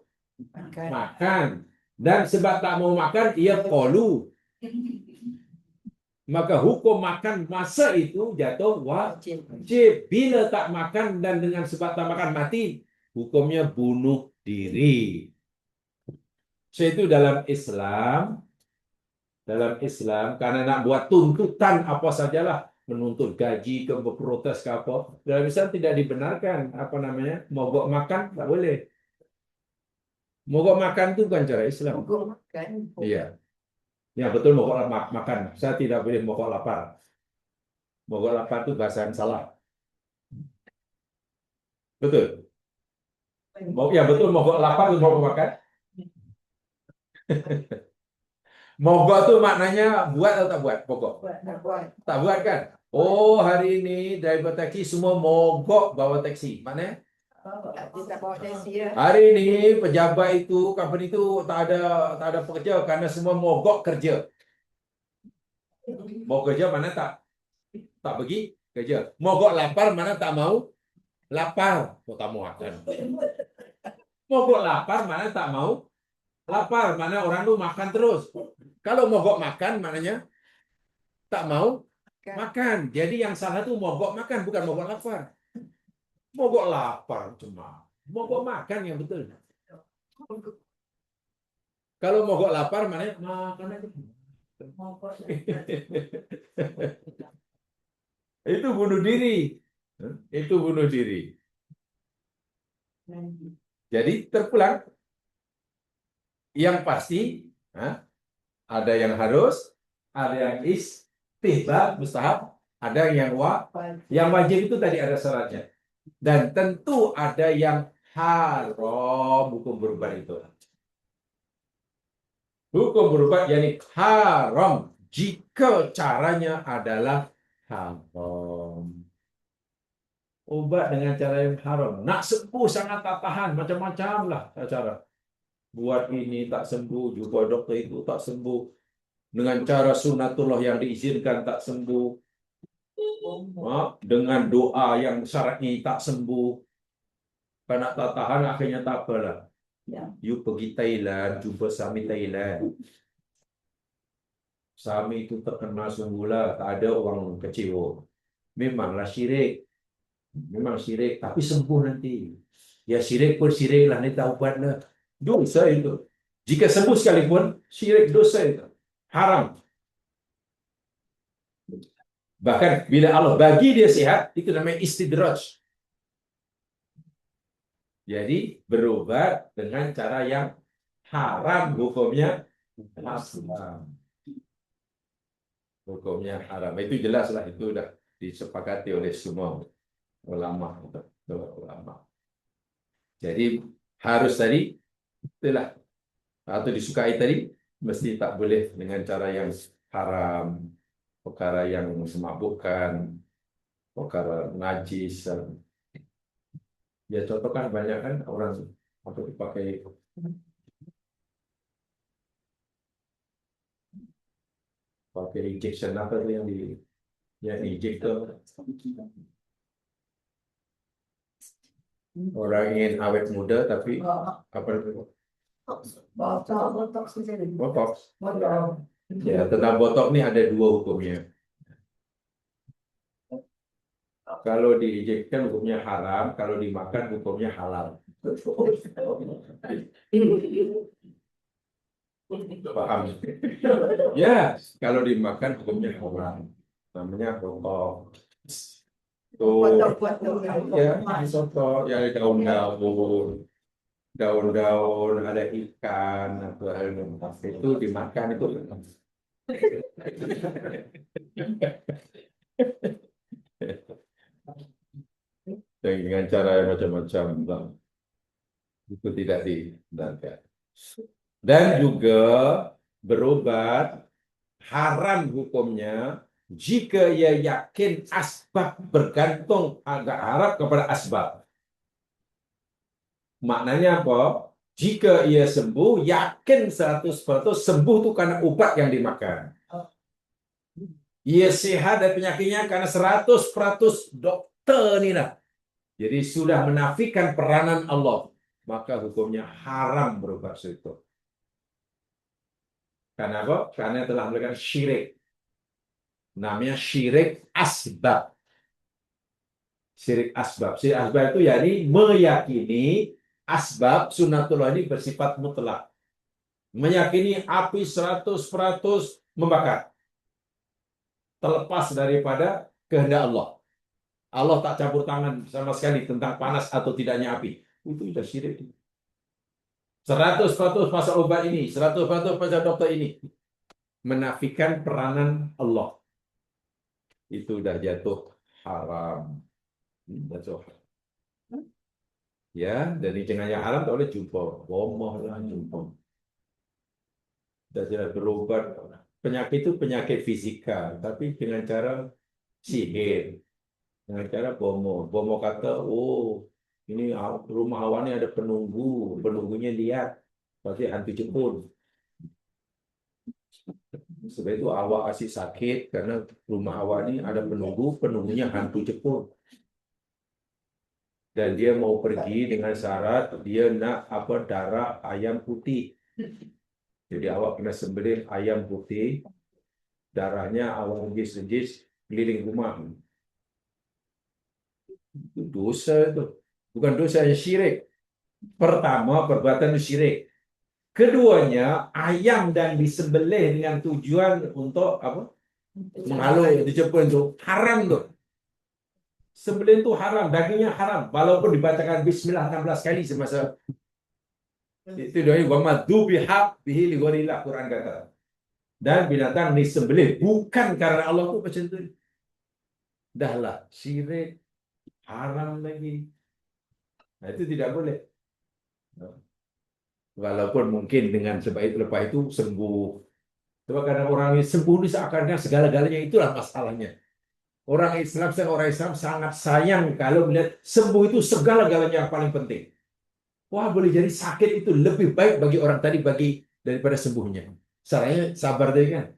makan. Dan sebab tak mau makan, ia kolu. Maka hukum makan masa itu jatuh wajib. Bila tak makan dan dengan sebab tak makan mati, hukumnya bunuh diri. So itu dalam Islam, karena nak buat tuntutan apa sajalah, menuntut gaji ke berprotes ke apa, dalam Islam tidak dibenarkan mogok makan, tak boleh. Mogok makan itu bukan cara Islam. Mogok makan. Iya. Ya betul, mogok makan. Saya tidak boleh mogok lapar. Mogok lapar itu bahasa yang salah. Betul. Ya betul, mogok lapar itu mogok makan. Mogok itu maknanya buat atau tak buat? Mogok. Tak buat kan? Oh, hari ini driver taksi semua mogok bawa taksi. Maknanya? Hari ini pejabat itu, company itu tak ada pekerja karena semua mogok kerja. Mau kerja mana tak pergi kerja. Mogok lapar mana tak mau lapar. Tak mau makan. Mogok lapar mana tak mau lapar. Mana orang tu makan terus. Kalau mogok makan maknanya tak mau makan. Jadi yang salah tu mogok makan, bukan mogok lapar. Mogok lapar cuma. Mogok makan yang betul. Kalau mogok lapar maknanya makan aja. Itu bunuh diri. Itu bunuh diri. Jadi terpulang. Yang pasti ada yang harus, ada yang istihbab, mustahab, ada yang wajib itu tadi ada syaratnya. Dan tentu ada yang haram hukum berubah itu. Hukum berubah yakni haram jika caranya adalah haram. Ubat dengan cara yang haram. Nak sembuh sangat tak tahan, macam-macam lah cara. Buat ini tak sembuh, jumpa dokter itu tak sembuh. Dengan cara sunatullah yang diizinkan tak sembuh. Dengan doa yang syar'i tak sembuh. Karena tak tahan akhirnya tak apalah. You pergi Thailand, jumpa Sami Thailand. Sami itu terkenal semula, tak ada orang kecewa. Memanglah syirik. Memang syirik, tapi sembuh nanti. Ya syirik pun syirik lah, ni taubatlah. Dosa itu. Jika sembuh sekalipun, syirik dosa itu. Haram. Bahkan bila Allah bagi dia sihat, itu namanya istidraj. Jadi berobat dengan cara yang haram, hukumnya haram. Hukumnya haram. Itu jelaslah, itu sudah disepakati oleh semua ulama. Jadi harus tadi itulah, atau disukai tadi, mesti tak boleh dengan cara yang haram, perkara yang memabukkan, perkara najis. Ya contoh kan banyak kan orang untuk dipakai injection apa yang injektor. Orang ingin awet muda tapi apa itu? Botox. Ya, tentang botox ini ada dua hukumnya. Kalau diinjekkan hukumnya haram, kalau dimakan hukumnya halal. Paham? Ya, kalau dimakan hukumnya haram. Namanya botox. Tuh, ya, soto, ya daun-daun, ada ikan, atau itu dimakan itu. Dengan cara yang macam-macam, itu tidak dibenarkan. Dan juga berobat haram hukumnya jika ia yakin asbab, bergantung agak harap kepada asbab. Maknanya apa? Jika ia sembuh, yakin 100% sembuh itu karena obat yang dimakan. Ia sehat dari penyakitnya karena 100% dokter ni lah. Jadi sudah menafikan peranan Allah, maka hukumnya haram berobat itu. Karena apa? Karena telah melakukan syirik. Namanya syirik asbab. Syirik asbab. Syirik asbab itu yakni meyakini asbab sunnatullah ini bersifat mutlak. Meyakini api 100% membakar. Terlepas daripada kehendak Allah. Allah tak campur tangan sama sekali tentang panas atau tidaknya api. Itu sudah syirik. 100% pasal obat ini, 100% pasal dokter ini. Menafikan peranan Allah. Itu sudah jatuh haram. Jatuh haram. Ya, dan dengan yang haram tak boleh jumpa. Bomoh lah jumpa. Dan jelas berobat. Penyakit itu penyakit fisika, tapi dengan cara sihir. Dengan cara bomoh. Bomoh kata, oh, ini rumah awak ini ada penunggu. Penunggunya lihat. Pasti hantu jepun. Sebab itu awak asyik sakit karena rumah awak ini ada penunggu. Penunggunya hantu jepun. Dan dia mau pergi dengan syarat dia nak darah ayam putih. Jadi awak kena sembelih ayam putih, darahnya awak regis-regis keliling rumah. Itu dosa itu. Bukan dosa yang syirik. Pertama, perbuatan syirik. Keduanya, ayam dan disembelih dengan tujuan untuk apa? Menghalau, dijemput itu haram tuh. Sembelih itu haram, dagingnya haram. Walaupun dibacakan Bismillah 16 kali semasa itu doanya wa madzubiha bihi li ghairillah, Quran kata. Dan binatang disembelih bukan karena Allah tuh macam itu. Dahlah syirik haram lagi. Nah, itu tidak boleh. Walaupun mungkin dengan sebab itu lepas itu sembuh. Sebab kadang orang yang sembuh ini seakan-akan segala-galanya, itulah masalahnya. Orang Islam sangat sayang kalau melihat sembuh itu segala-galanya yang paling penting. Wah, boleh jadi sakit itu lebih baik bagi orang tadi daripada sembuhnya. Salahnya sabar deh kan.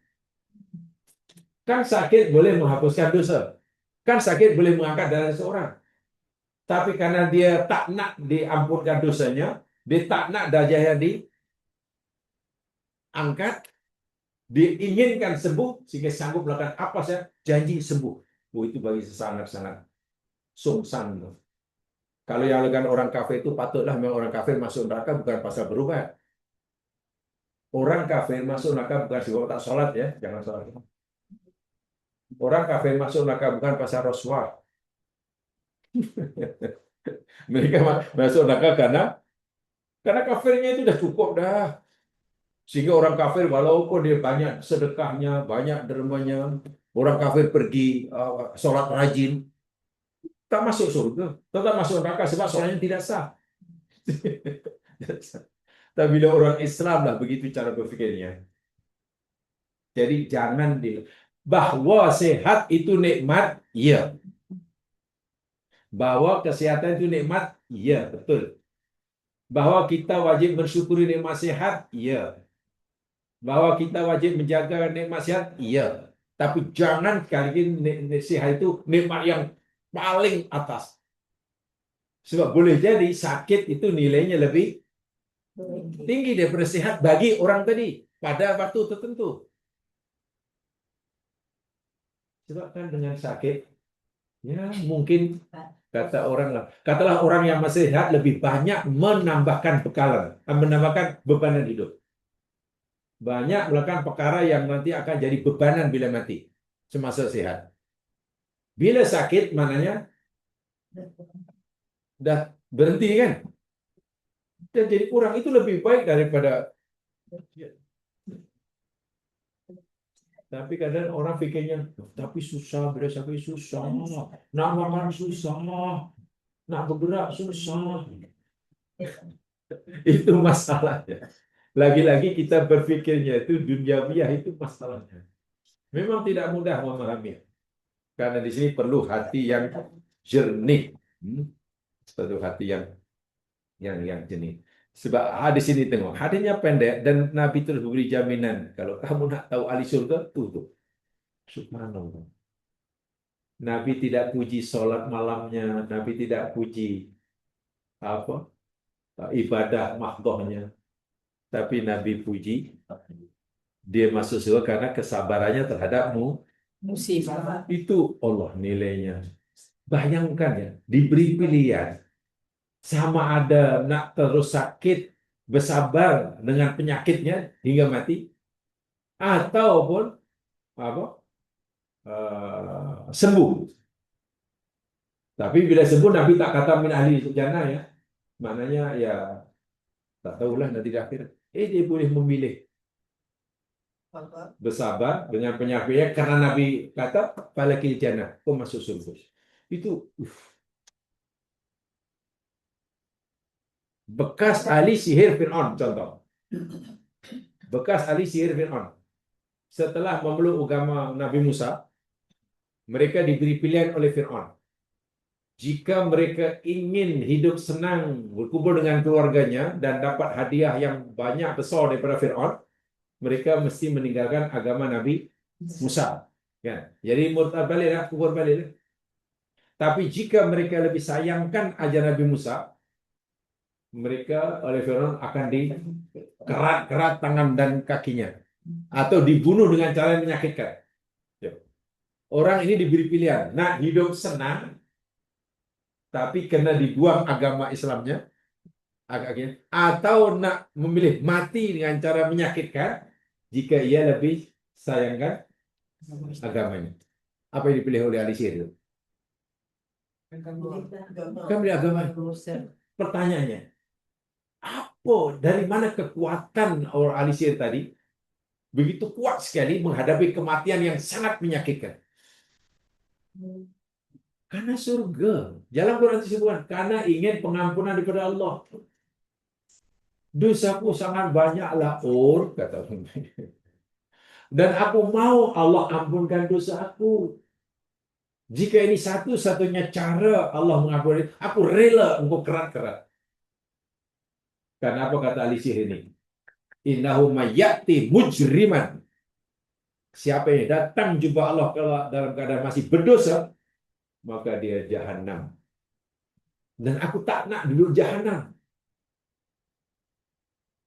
Kan sakit boleh menghapuskan dosa. Kan sakit boleh mengangkat darah seseorang. Tapi karena dia tak nak diampunkan dosanya, dia tak nak darahnya diangkat, diinginkan sembuh, sehingga sanggup melakukan apa saja, janji sembuh. Oh, itu bagi sangat-sangat sungsan. Kalau yang lakukan orang kafir itu patutlah memang orang kafir masuk neraka bukan pasal berobat. Orang kafir masuk neraka bukan sebab tak sholat ya, jangan sholat. Orang kafir masuk neraka bukan pasal rasuah. Mereka masuk neraka karena kafirnya itu sudah cukup dah. Sehingga orang kafir walaupun dia banyak sedekahnya, banyak dermanya, orang kafir pergi sholat rajin, tak masuk surga, tetap masuk neraka sebab sholatnya tidak sah. Tapi bila orang Islam lah begitu cara berfikirnya. Jadi jangan bahwa sehat itu nikmat, iya. Bahwa kesehatan itu nikmat, iya, betul. Bahwa kita wajib bersyukuri nikmat sehat, iya. Bahwa kita wajib menjaga nikmat sehat, iya. Tapi jangan sekali sehat itu nikmat yang paling atas. Sebab boleh jadi sakit itu nilainya lebih tinggi daripada sehat bagi orang tadi pada waktu tertentu. Sebab kan dengan sakit, ya mungkin katalah orang yang masih sehat lebih banyak menambahkan bekalan, menambahkan bebanan hidup. Banyak melakukan perkara yang nanti akan jadi bebanan bila mati semasa sehat. Bila sakit, mananya dah berhenti kan? Dan jadi kurang, itu lebih baik daripada. Tapi kadang orang pikirnya, tapi susah, bila sakit susah, nak makan susah, nak bergerak susah. Itu masalahnya. Lagi-lagi kita berpikirnya itu duniawiah, itu masalahnya. Memang tidak mudah memahami. Karena di sini perlu hati yang jernih. Perlu hati yang jernih. Sebab hadis ini tengok, hadisnya pendek dan Nabi terus beri jaminan. Kalau kamu nak tahu ahli surga, tuh. Subhanallah. Nabi tidak puji sholat malamnya, Nabi tidak puji apa ibadah mahdohnya, tapi Nabi puji dia masuk surga karena kesabarannya terhadapmu. Musibah. Itu Allah nilainya. Bayangkan ya, diberi pilihan sama ada nak terus sakit, bersabar dengan penyakitnya hingga mati, ataupun apa sembuh. Tapi bila sembuh Nabi tak kata min ahli jannah ya, maknanya ya tak tahulah nanti di akhir. Dia boleh memilih bersabar dengan penyakitnya karena Nabi kata falakil jannah, kau masuk surga. Itu bekas ahli sihir Fir'aun contoh. Bekas ahli sihir Fir'aun. Setelah memeluk agama Nabi Musa, mereka diberi pilihan oleh Fir'aun. Jika mereka ingin hidup senang, berkumpul dengan keluarganya, dan dapat hadiah yang banyak besar daripada Fir'aun, mereka mesti meninggalkan agama Nabi Musa. Ya. Jadi murtad balik lah, kufur balik lah. Tapi jika mereka lebih sayangkan ajaran Nabi Musa, mereka oleh Fir'aun akan dikerat-kerat tangan dan kakinya. Atau dibunuh dengan cara yang menyakitkan. Orang ini diberi pilihan, nak hidup senang, tapi kena dibuang agama Islamnya, atau nak memilih mati dengan cara menyakitkan, jika ia lebih sayangkan agamanya. Apa yang dipilih oleh ahli sihir itu? Kan pilih agama. Pertanyaannya, apa dari mana kekuatan orang ahli sihir tadi begitu kuat sekali menghadapi kematian yang sangat menyakitkan? Karena surga. Jalan Quran disebutkan karena ingin pengampunan daripada Allah. Dosaku sangat banyaklah, kata orang. Dan aku mau Allah ampunkan dosaku. Jika ini satu-satunya cara Allah mengampuni, aku rela engkau kerat-kerat. Karena apa kata ahli sihir ini? Innahu mayyati mujriman. Siapa yang datang jumpa Allah dalam keadaan masih berdosa, maka dia jahanam. Dan aku tak nak duduk jahanam.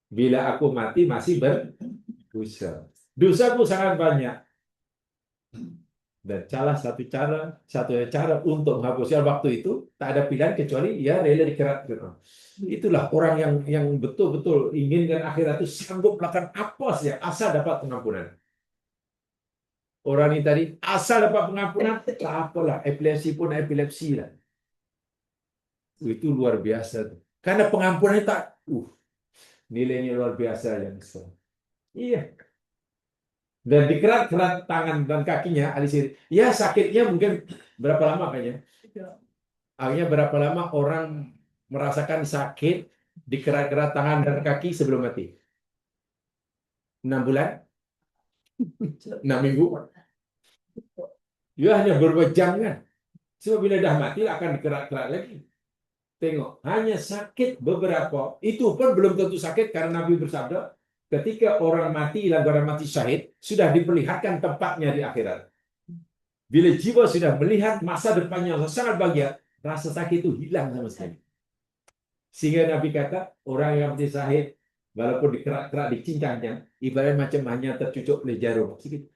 Bila aku mati masih berdosa. Dosaku sangat banyak. Dan satu cara untuk menghapuskan waktu itu tak ada pilihan kecuali ya rela dikerat. Itulah orang yang betul-betul inginkan akhirat itu sanggup melakukan apa saja asal dapat pengampunan. Orang ini tadi asal dapat pengampunan, tak apalah, epilepsi pun epilepsi lah. Itu luar biasa. Karena pengampunan tak, nilainya luar biasa yang besar. Iya. Dan dikerat-kerat tangan dan kakinya, alisir. Ya sakitnya mungkin berapa lama kayaknya? Akhirnya berapa lama orang merasakan sakit dikerat-kerat tangan dan kaki sebelum mati? 6 bulan? 6 minggu? Ya hanya beberapa jam kan? Sebab bila dah mati akan dikerat-kerat lagi. Tengok, hanya sakit beberapa. Itu pun belum tentu sakit karena Nabi bersabda, ketika orang mati, orang mati syahid, sudah diperlihatkan tempatnya di akhirat. Bila jiwa sudah melihat masa depannya sangat bahagia, rasa sakit itu hilang sama sekali. Sehingga Nabi kata, orang yang mati syahid, walaupun dikerat-kerat, dicincangnya, ibarat macam hanya tercucuk oleh jarum. Sikit.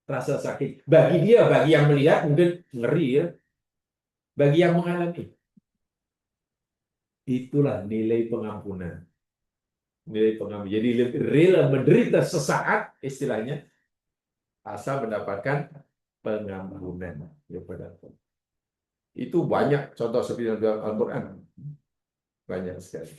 Rasa sakit. Bagi dia, bagi yang melihat, mungkin ngeri ya. Bagi yang mengalami. Itulah nilai pengampunan. Nilai pengampunan. Jadi rela menderita sesaat, istilahnya, asal mendapatkan pengampunan daripada Allah. Itu banyak contoh seperti dalam Al-Quran. Banyak sekali.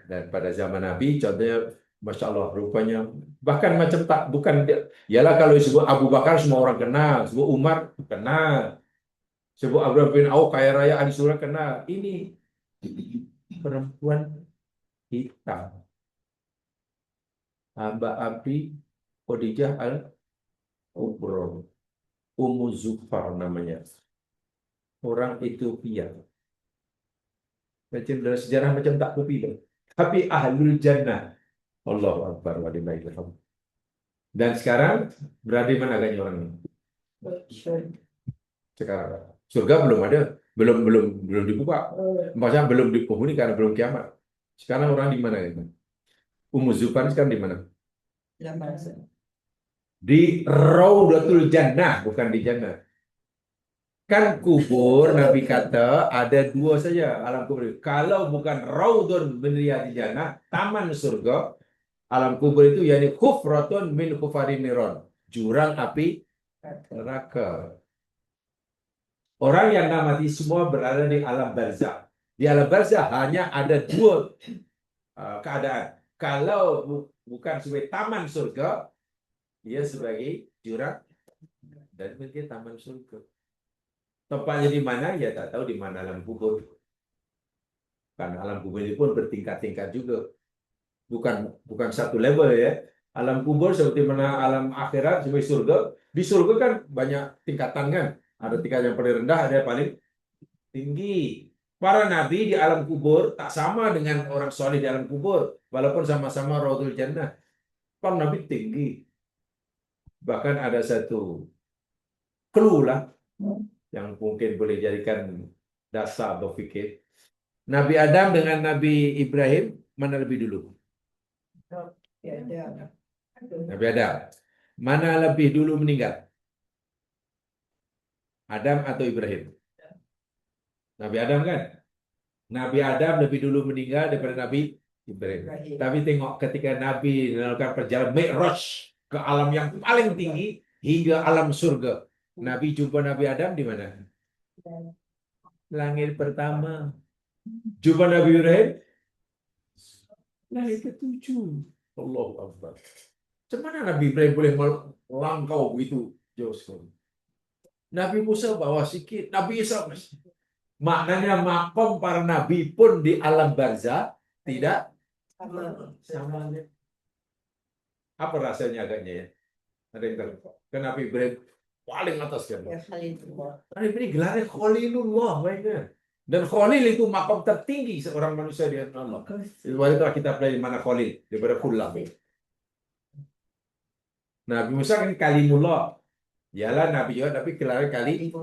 Dan pada zaman Nabi, contohnya, Masya Allah, rupanya, bahkan macam tak, bukan, ialah kalau disebut Abu Bakar, semua orang kenal, disebut Umar, kenal, disebut Abraham bin Auf, kaya raya, ahli surga, kenal. Ini perempuan hitam. Hamba api Khadijah al-Kubra. Ummu Zufar namanya. Orang Ethiopia. Macam dalam sejarah macam tak popular. Tapi ahlul jannah. Allahu Akbar wa lillahi alhamd. Dan sekarang berada di mana agaknya orang ini? Sekarang surga belum ada, belum dibuka. Maksudnya belum dipenghuni karena belum kiamat. Sekarang orang di mana itu? Ummu Zufan sekarang di mana? Di Raudatul Jannah, bukan di Jannah. Kan kubur, Nabi kata ada dua saja alam kubur. Kalau bukan Raudun min riyadil Jannah, taman surga, alam kubur itu yakni kufratun min kufarin niron, jurang api neraka. Orang yang dah mati semua berada di alam barzah. Di alam barzah hanya ada dua keadaan. Kalau bukan sebagai taman surga, dia sebagai jurang dan mungkin taman surga. Tempatnya di mana? Ya tak tahu di mana alam kubur. Karena alam kubur ini pun bertingkat-tingkat juga. Bukan satu level ya. Alam kubur seperti mana alam akhirat sebagai surga. Di surga kan banyak tingkatan kan. Ada tingkat yang paling rendah, ada yang paling tinggi. Para nabi di alam kubur tak sama dengan orang soleh di alam kubur. Walaupun sama-sama Raudhul Jannah. Para nabi tinggi. Bahkan ada satu clue lah yang mungkin boleh jadikan dasar berfikir. Nabi Adam dengan Nabi Ibrahim mana lebih dulu? Nabi Adam. Mana lebih dulu meninggal? Adam atau Ibrahim? Nabi Adam kan? Nabi Adam lebih dulu meninggal daripada Nabi Ibrahim. Tapi tengok ketika Nabi melakukan perjalanan Mi'raj ke alam yang paling tinggi hingga alam surga. Nabi jumpa Nabi Adam di mana? Langit pertama. Jumpa Nabi Ibrahim? Langit ketujuh. Allahu Akbar. Macam mana Nabi Ibrahim boleh melangkau begitu jauh sekali? Nabi Musa bawa sikit, Nabi Isa. Maknanya makom para nabi pun di alam barzah tidak sama. Apa rasanya agaknya ya? Ada yang tahu? Kenapa Ibrahim paling atas kan? Nabi ini gelarnya Khalilullah, baiknya. Dan Khalil itu makom tertinggi seorang manusia di hadapan Allah. Itu kita pelajari mana Khalil daripada Kullah. Nabi Musa kan Kalimullah. Yalah Nabi juga tapi gelarnya kali.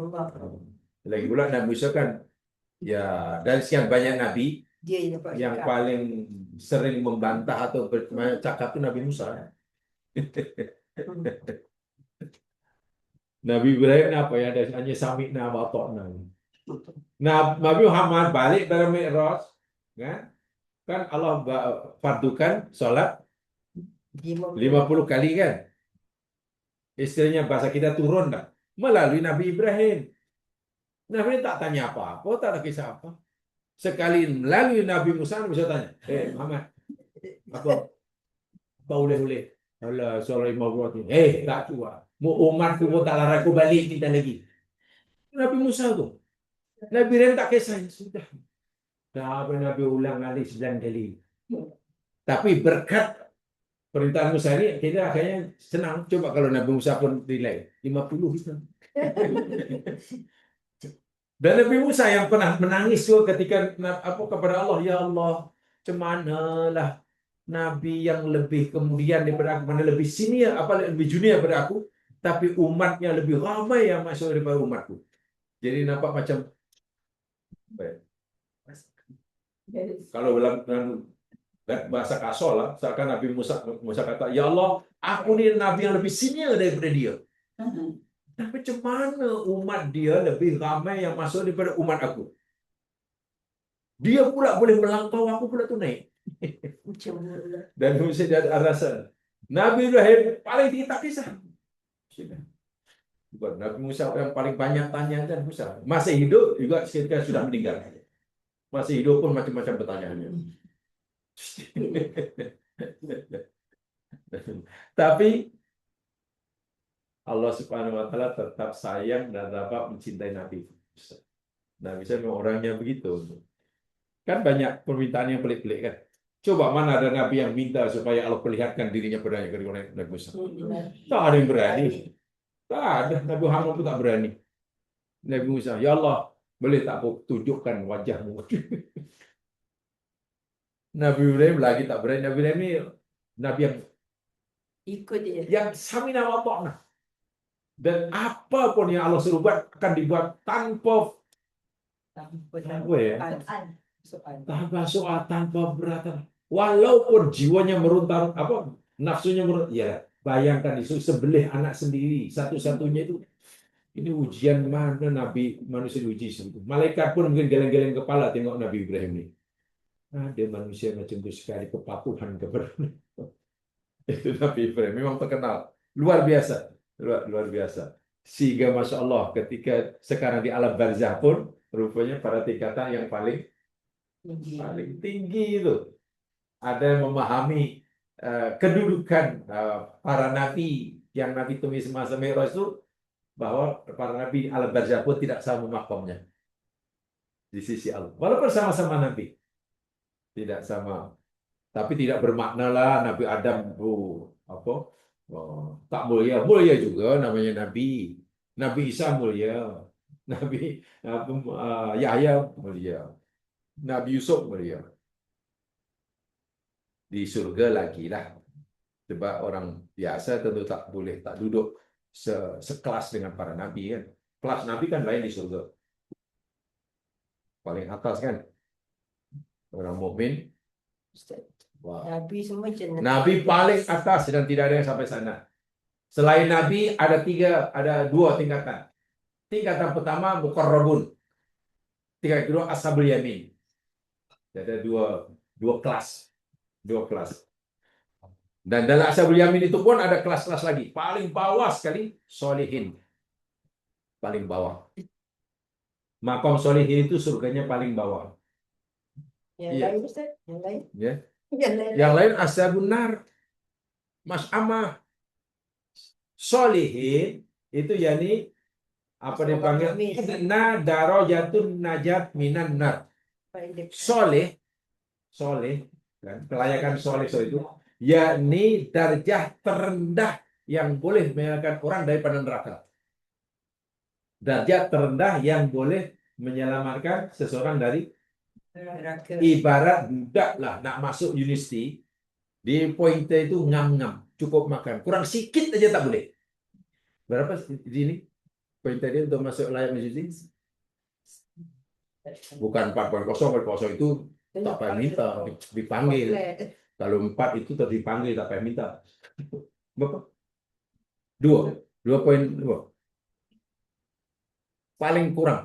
Lagi pula Nabi Musa kan ya dari sekian banyak nabi yang paling sering membantah atau bercakap itu Nabi Musa. Nabi Ibrahim apa ya? Hanya sami'na wa ata'na. Nah, Nabi Muhammad balik dari Mi'raj, kan Allah fardukan sholat 50 kali kan. Istilahnya bahasa kita turun dah melalui Nabi Ibrahim. Nabi tak tanya apa-apa, tak ada kisah apa. Sekali melalui Nabi Musa bisa tanya, Muhammad, apa boleh? Allah soal 50 ini. Tak tua. Mu umatku tak larang aku balik kita lagi. Nabi Musa tu. Nabi Ibrahim tak kisah sudah. Dah Nabi ulang kali 9 kali. Tapi berkat perintah Musa ini kita akhirnya senang. Coba kalau Nabi Musa pun nilai 50 kita. Dan Nabi Musa yang pernah menangis juga ketika kepada Allah, ya Allah, cemanalah Nabi yang lebih kemudian daripada aku, mana lebih senior, lebih junior daripada aku, tapi umatnya lebih ramai yang masuk daripada umatku. Jadi nampak macam kalau dalam bahasa kasar lah, seakan Nabi Musa kata, ya Allah, aku ni Nabi yang lebih senior daripada dia. Tapi macam mana umat dia lebih ramai yang masuk daripada umat aku? Dia pula boleh melangkau, aku pula tu naik. Dan mesti ada alasan. Nabi Ibrahim paling tinggi tak kisah. Bukan Nabi Musa yang paling banyak tanya dan Musa. Masih hidup juga ketika sudah meninggal. Masih hidup pun macam-macam pertanyaannya. Tapi Allah Subhanahu wa taala tetap sayang dan dapat mencintai Nabi Musa. Nabi Musa memang orangnya begitu. Kan banyak permintaan yang pelik-pelik kan. Coba mana ada Nabi yang minta supaya Allah perlihatkan dirinya padanya ke Nabi Musa. Tak ada yang berani. Tak ada. Nabi Muhammad pun tak berani. Nabi Musa, ya Allah, boleh tak tunjukkan wajahmu. Nabi Ibrahim lagi tak berani. Nabi Ibrahim ini Nabi yang ikut dia. Yang samina wa ta'na. Dan apapun yang Allah suruh buat akan dibuat tanpa tanpa soal, tanpa berat. Walaupun jiwanya meronta, nafsunya meronta, ya bayangkan itu sebelah anak sendiri, satu-satunya itu. Ini ujian mana Nabi manusia diuji seperti itu. Malaikat pun mungkin geleng-geleng kepala tengok Nabi Ibrahim ini. Ada manusia macam itu sekali kepatuhan kepada itu Nabi Ibrahim memang terkenal luar biasa, luar biasa. Sehingga masya Allah ketika sekarang di alam barzah pun rupanya pada tingkatan yang paling tinggi itu ada yang memahami kedudukan para nabi yang Nabi temui semasa Mi'raj itu, bahwa para nabi di alam barzah pun tidak sama makamnya di sisi Allah. Walaupun sama-sama nabi, tidak sama. Tapi tidak bermakna lah Nabi Adam tak mulia, mulia juga namanya Nabi. Nabi Isa mulia, Nabi Yahya mulia, Nabi Yusuf mulia. Di surga lagi lah. Sebab orang biasa tentu tak boleh tak duduk sekelas dengan para nabi kan. Kelas nabi kan lain di surga. Paling atas kan. Orang mukmin. Wah. Nabi semua jenis. Nabi paling atas dan tidak ada yang sampai sana. Selain Nabi ada dua tingkatan. Tingkatan pertama muqarrabun. Tingkatan kedua ashabul yamin. Ada dua kelas. Dan dalam ashabul yamin itu pun ada kelas-kelas lagi. Paling bawah sekali solihin. Paling bawah. Makom solihin itu surganya paling bawah. Yang Iya. lain Ustaz? Yang lain? Ya. Yang Yang lain ashabun nar. Mas'amah. Solihin itu yakni apa dipanggil darajatun najat minan nar. Soleh kan kelayakan soleh itu yakni darjah terendah yang boleh menyelamatkan orang daripada neraka. Darjah terendah yang boleh menyelamatkan seseorang dari ibarat budak lah nak masuk universiti di pointer itu ngam-ngam cukup makan kurang sikit aja tak boleh. Berapa di sini pointer dia untuk masuk layak universiti? Bukan 4.0 itu tak payah minta, dipanggil. Kalau 4 itu tak dipanggil, tak payah minta. Berapa? 2.2. Paling kurang.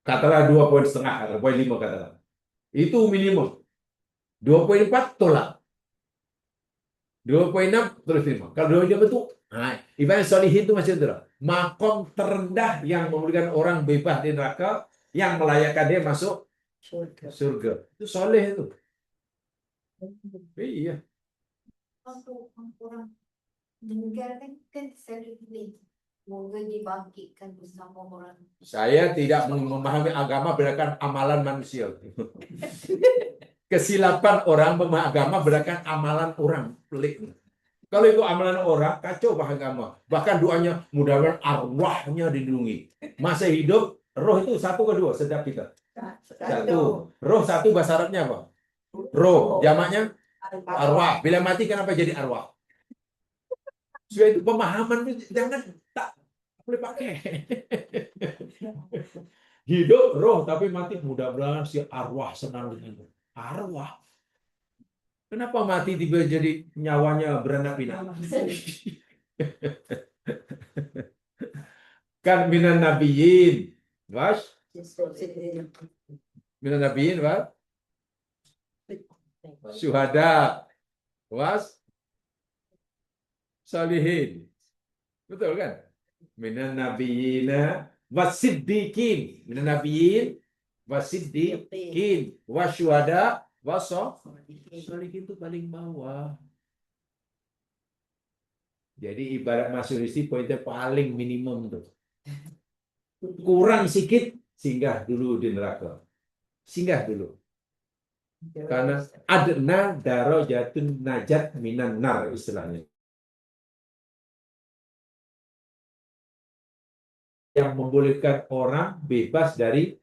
Katalah 2,5 atau 2,5 katalah. Itu minimum. 2,4 tolak. 2,6 terus terima. Kalau 2,5 itu, ibarat solihin itu masih itu. Makom terendah yang memberikan orang bebas di neraka, yang melayakkan dia masuk surga. Itu soleh itu. Iya. Untuk orang meninggal kan sering moga dibangkitkan bersama orang. Saya tidak memahami agama berdasarkan amalan manusia. Kesilapan orang memahami agama berdasarkan amalan orang. Pelik. Kalau itu amalan orang, kacau bah agama. Bahkan doanya, mudah-mudahan arwahnya dilindungi. Masa hidup, roh itu satu ke dua setiap kita. Satu. Roh satu bahasa Arabnya apa? Roh. Jamaknya arwah. Bila mati kenapa jadi arwah? Supaya itu pemahaman itu jangan tak boleh pakai. Hidup roh tapi mati mudah-mudahan si arwah senang dengan itu. Arwah. Kenapa mati tiba jadi nyawanya beranak pinak? Kan minan nabiyyin. Was? Minan nabiyyin was? Syuhada. Was? Salihin. Betul kan? Minan nabiyyina wasiddiqin. Minan nabiyyin wasiddiqin wasyuhada wasolihin itu paling bawah. Jadi ibarat masuk isi poinnya paling minimum tuh. Kurang sedikit singgah dulu di neraka. Singgah dulu. Karena adna darajatun najat minan nar istilahnya. Yang membolehkan orang bebas dari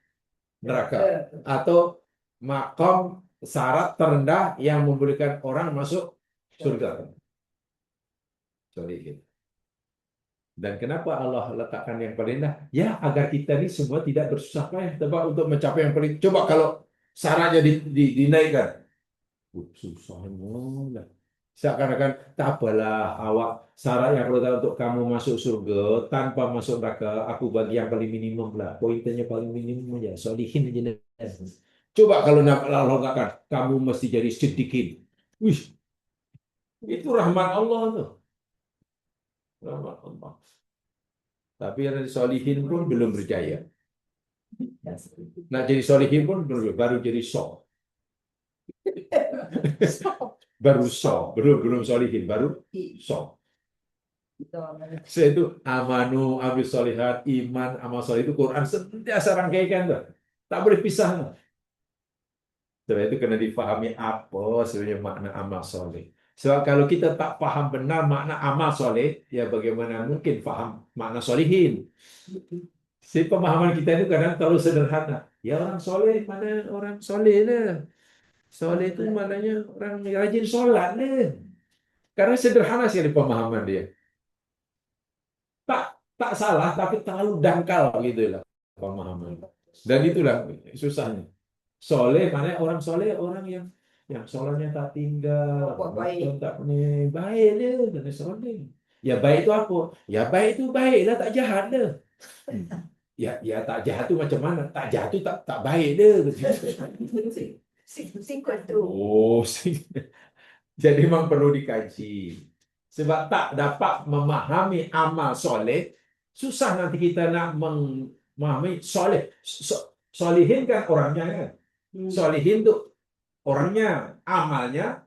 neraka atau makom syarat terendah yang membolehkan orang masuk surga. Sorry. Dan kenapa Allah letakkan yang paling rendah? Ya, agar kita ini semua tidak bersusah payah tebak untuk mencapai yang paling. Coba kalau syaratnya dinaikkan. Susah lah. Seakan-akan tak apalah awak syarat yang perlu untuk kamu masuk surga tanpa masuk neraka aku bagi yang paling minimum lah. Poinnya paling minimum aja. Solihin aja. Coba kalau Allah katakan kamu mesti jadi sedikit. Wih, itu rahmat Allah tuh. Rahmat Allah. Tapi yang solihin pun belum berjaya. Nah jadi solihin pun baru jadi sok. Baru sok, belum solihin, baru sok. Saya itu amanu, amil solihat, iman, amal solih itu Quran sentiasa rangkaikan tuh. Tak boleh pisah. Sebab itu kena dipahami apa sebenarnya makna amal soleh. Sebab kalau kita tak paham benar makna amal soleh, ya bagaimana mungkin paham makna solihin. Si pemahaman kita itu kadang terlalu sederhana. Ya orang soleh, mana orang soleh lah. Soleh itu maknanya orang rajin sholat lah. Karena sederhana sekali pemahaman dia. Tak salah, tapi terlalu dangkal gitu lah pemahaman. Dan itulah susahnya. Soleh, mana orang soleh, orang yang sholatnya tak tinggal, Baik. tak punya baik dia, dan soleh. Ya baik itu apa? Ya baik itu baik lah, tak jahat lah. Ya tak jahat itu macam mana? Tak jahat itu tak baik dia. Sikut tu. Oh, jadi memang perlu dikaji. Sebab tak dapat memahami amal soleh, susah nanti kita nak memahami soleh. Solihin kan orangnya kan. Solihin itu orangnya, amalnya,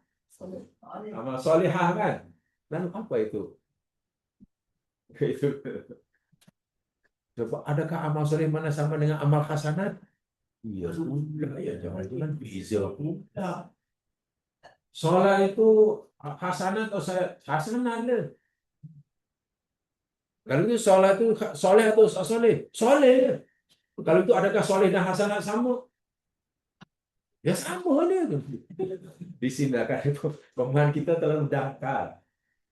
amal solehah kan. Lalu apa itu? Itu. Coba adakah amal soleh mana sama dengan amal hasanat? Iya sudah ya, jangan bisa pula. Sholat itu hasanat atau hasanat deh. Kalau itu sholat itu soleh atau soleh? Soleh. Kalau itu adakah soleh dan hasanat sama? Ya sama dia. Di sini kan pemahaman kita terlalu dangkal.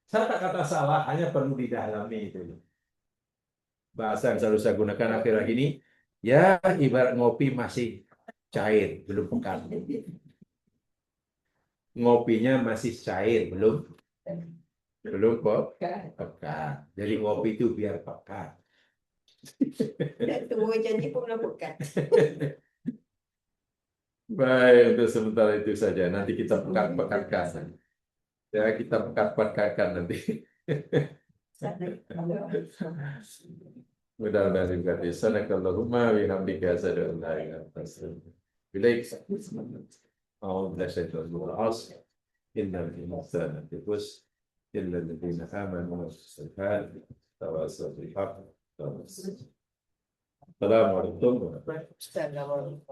Saya tak kata salah, hanya perlu didalami itu. Bahasa yang selalu saya gunakan akhir-akhir ini, ya ibarat ngopi masih cair, belum pekat. Ngopinya masih cair, belum pekat. Jadi ngopi itu biar pekat. Dan tua janji pun bukan. Baik, untuk sementara itu saja. Nanti kita pekat-pekatkan. Ya, kita pekat-pekatkan nanti. Mudah-mudahan juga di sana. Allahumma bihamdika asyhadu an la ilaha illa anta astaghfiruka wa atubu ilaik. أعوذ بالله من الشيطان الرجيم إن الإنسان يفوز إلا الذين آمنوا والصالحات تواصوا بالحق. السلام عليكم.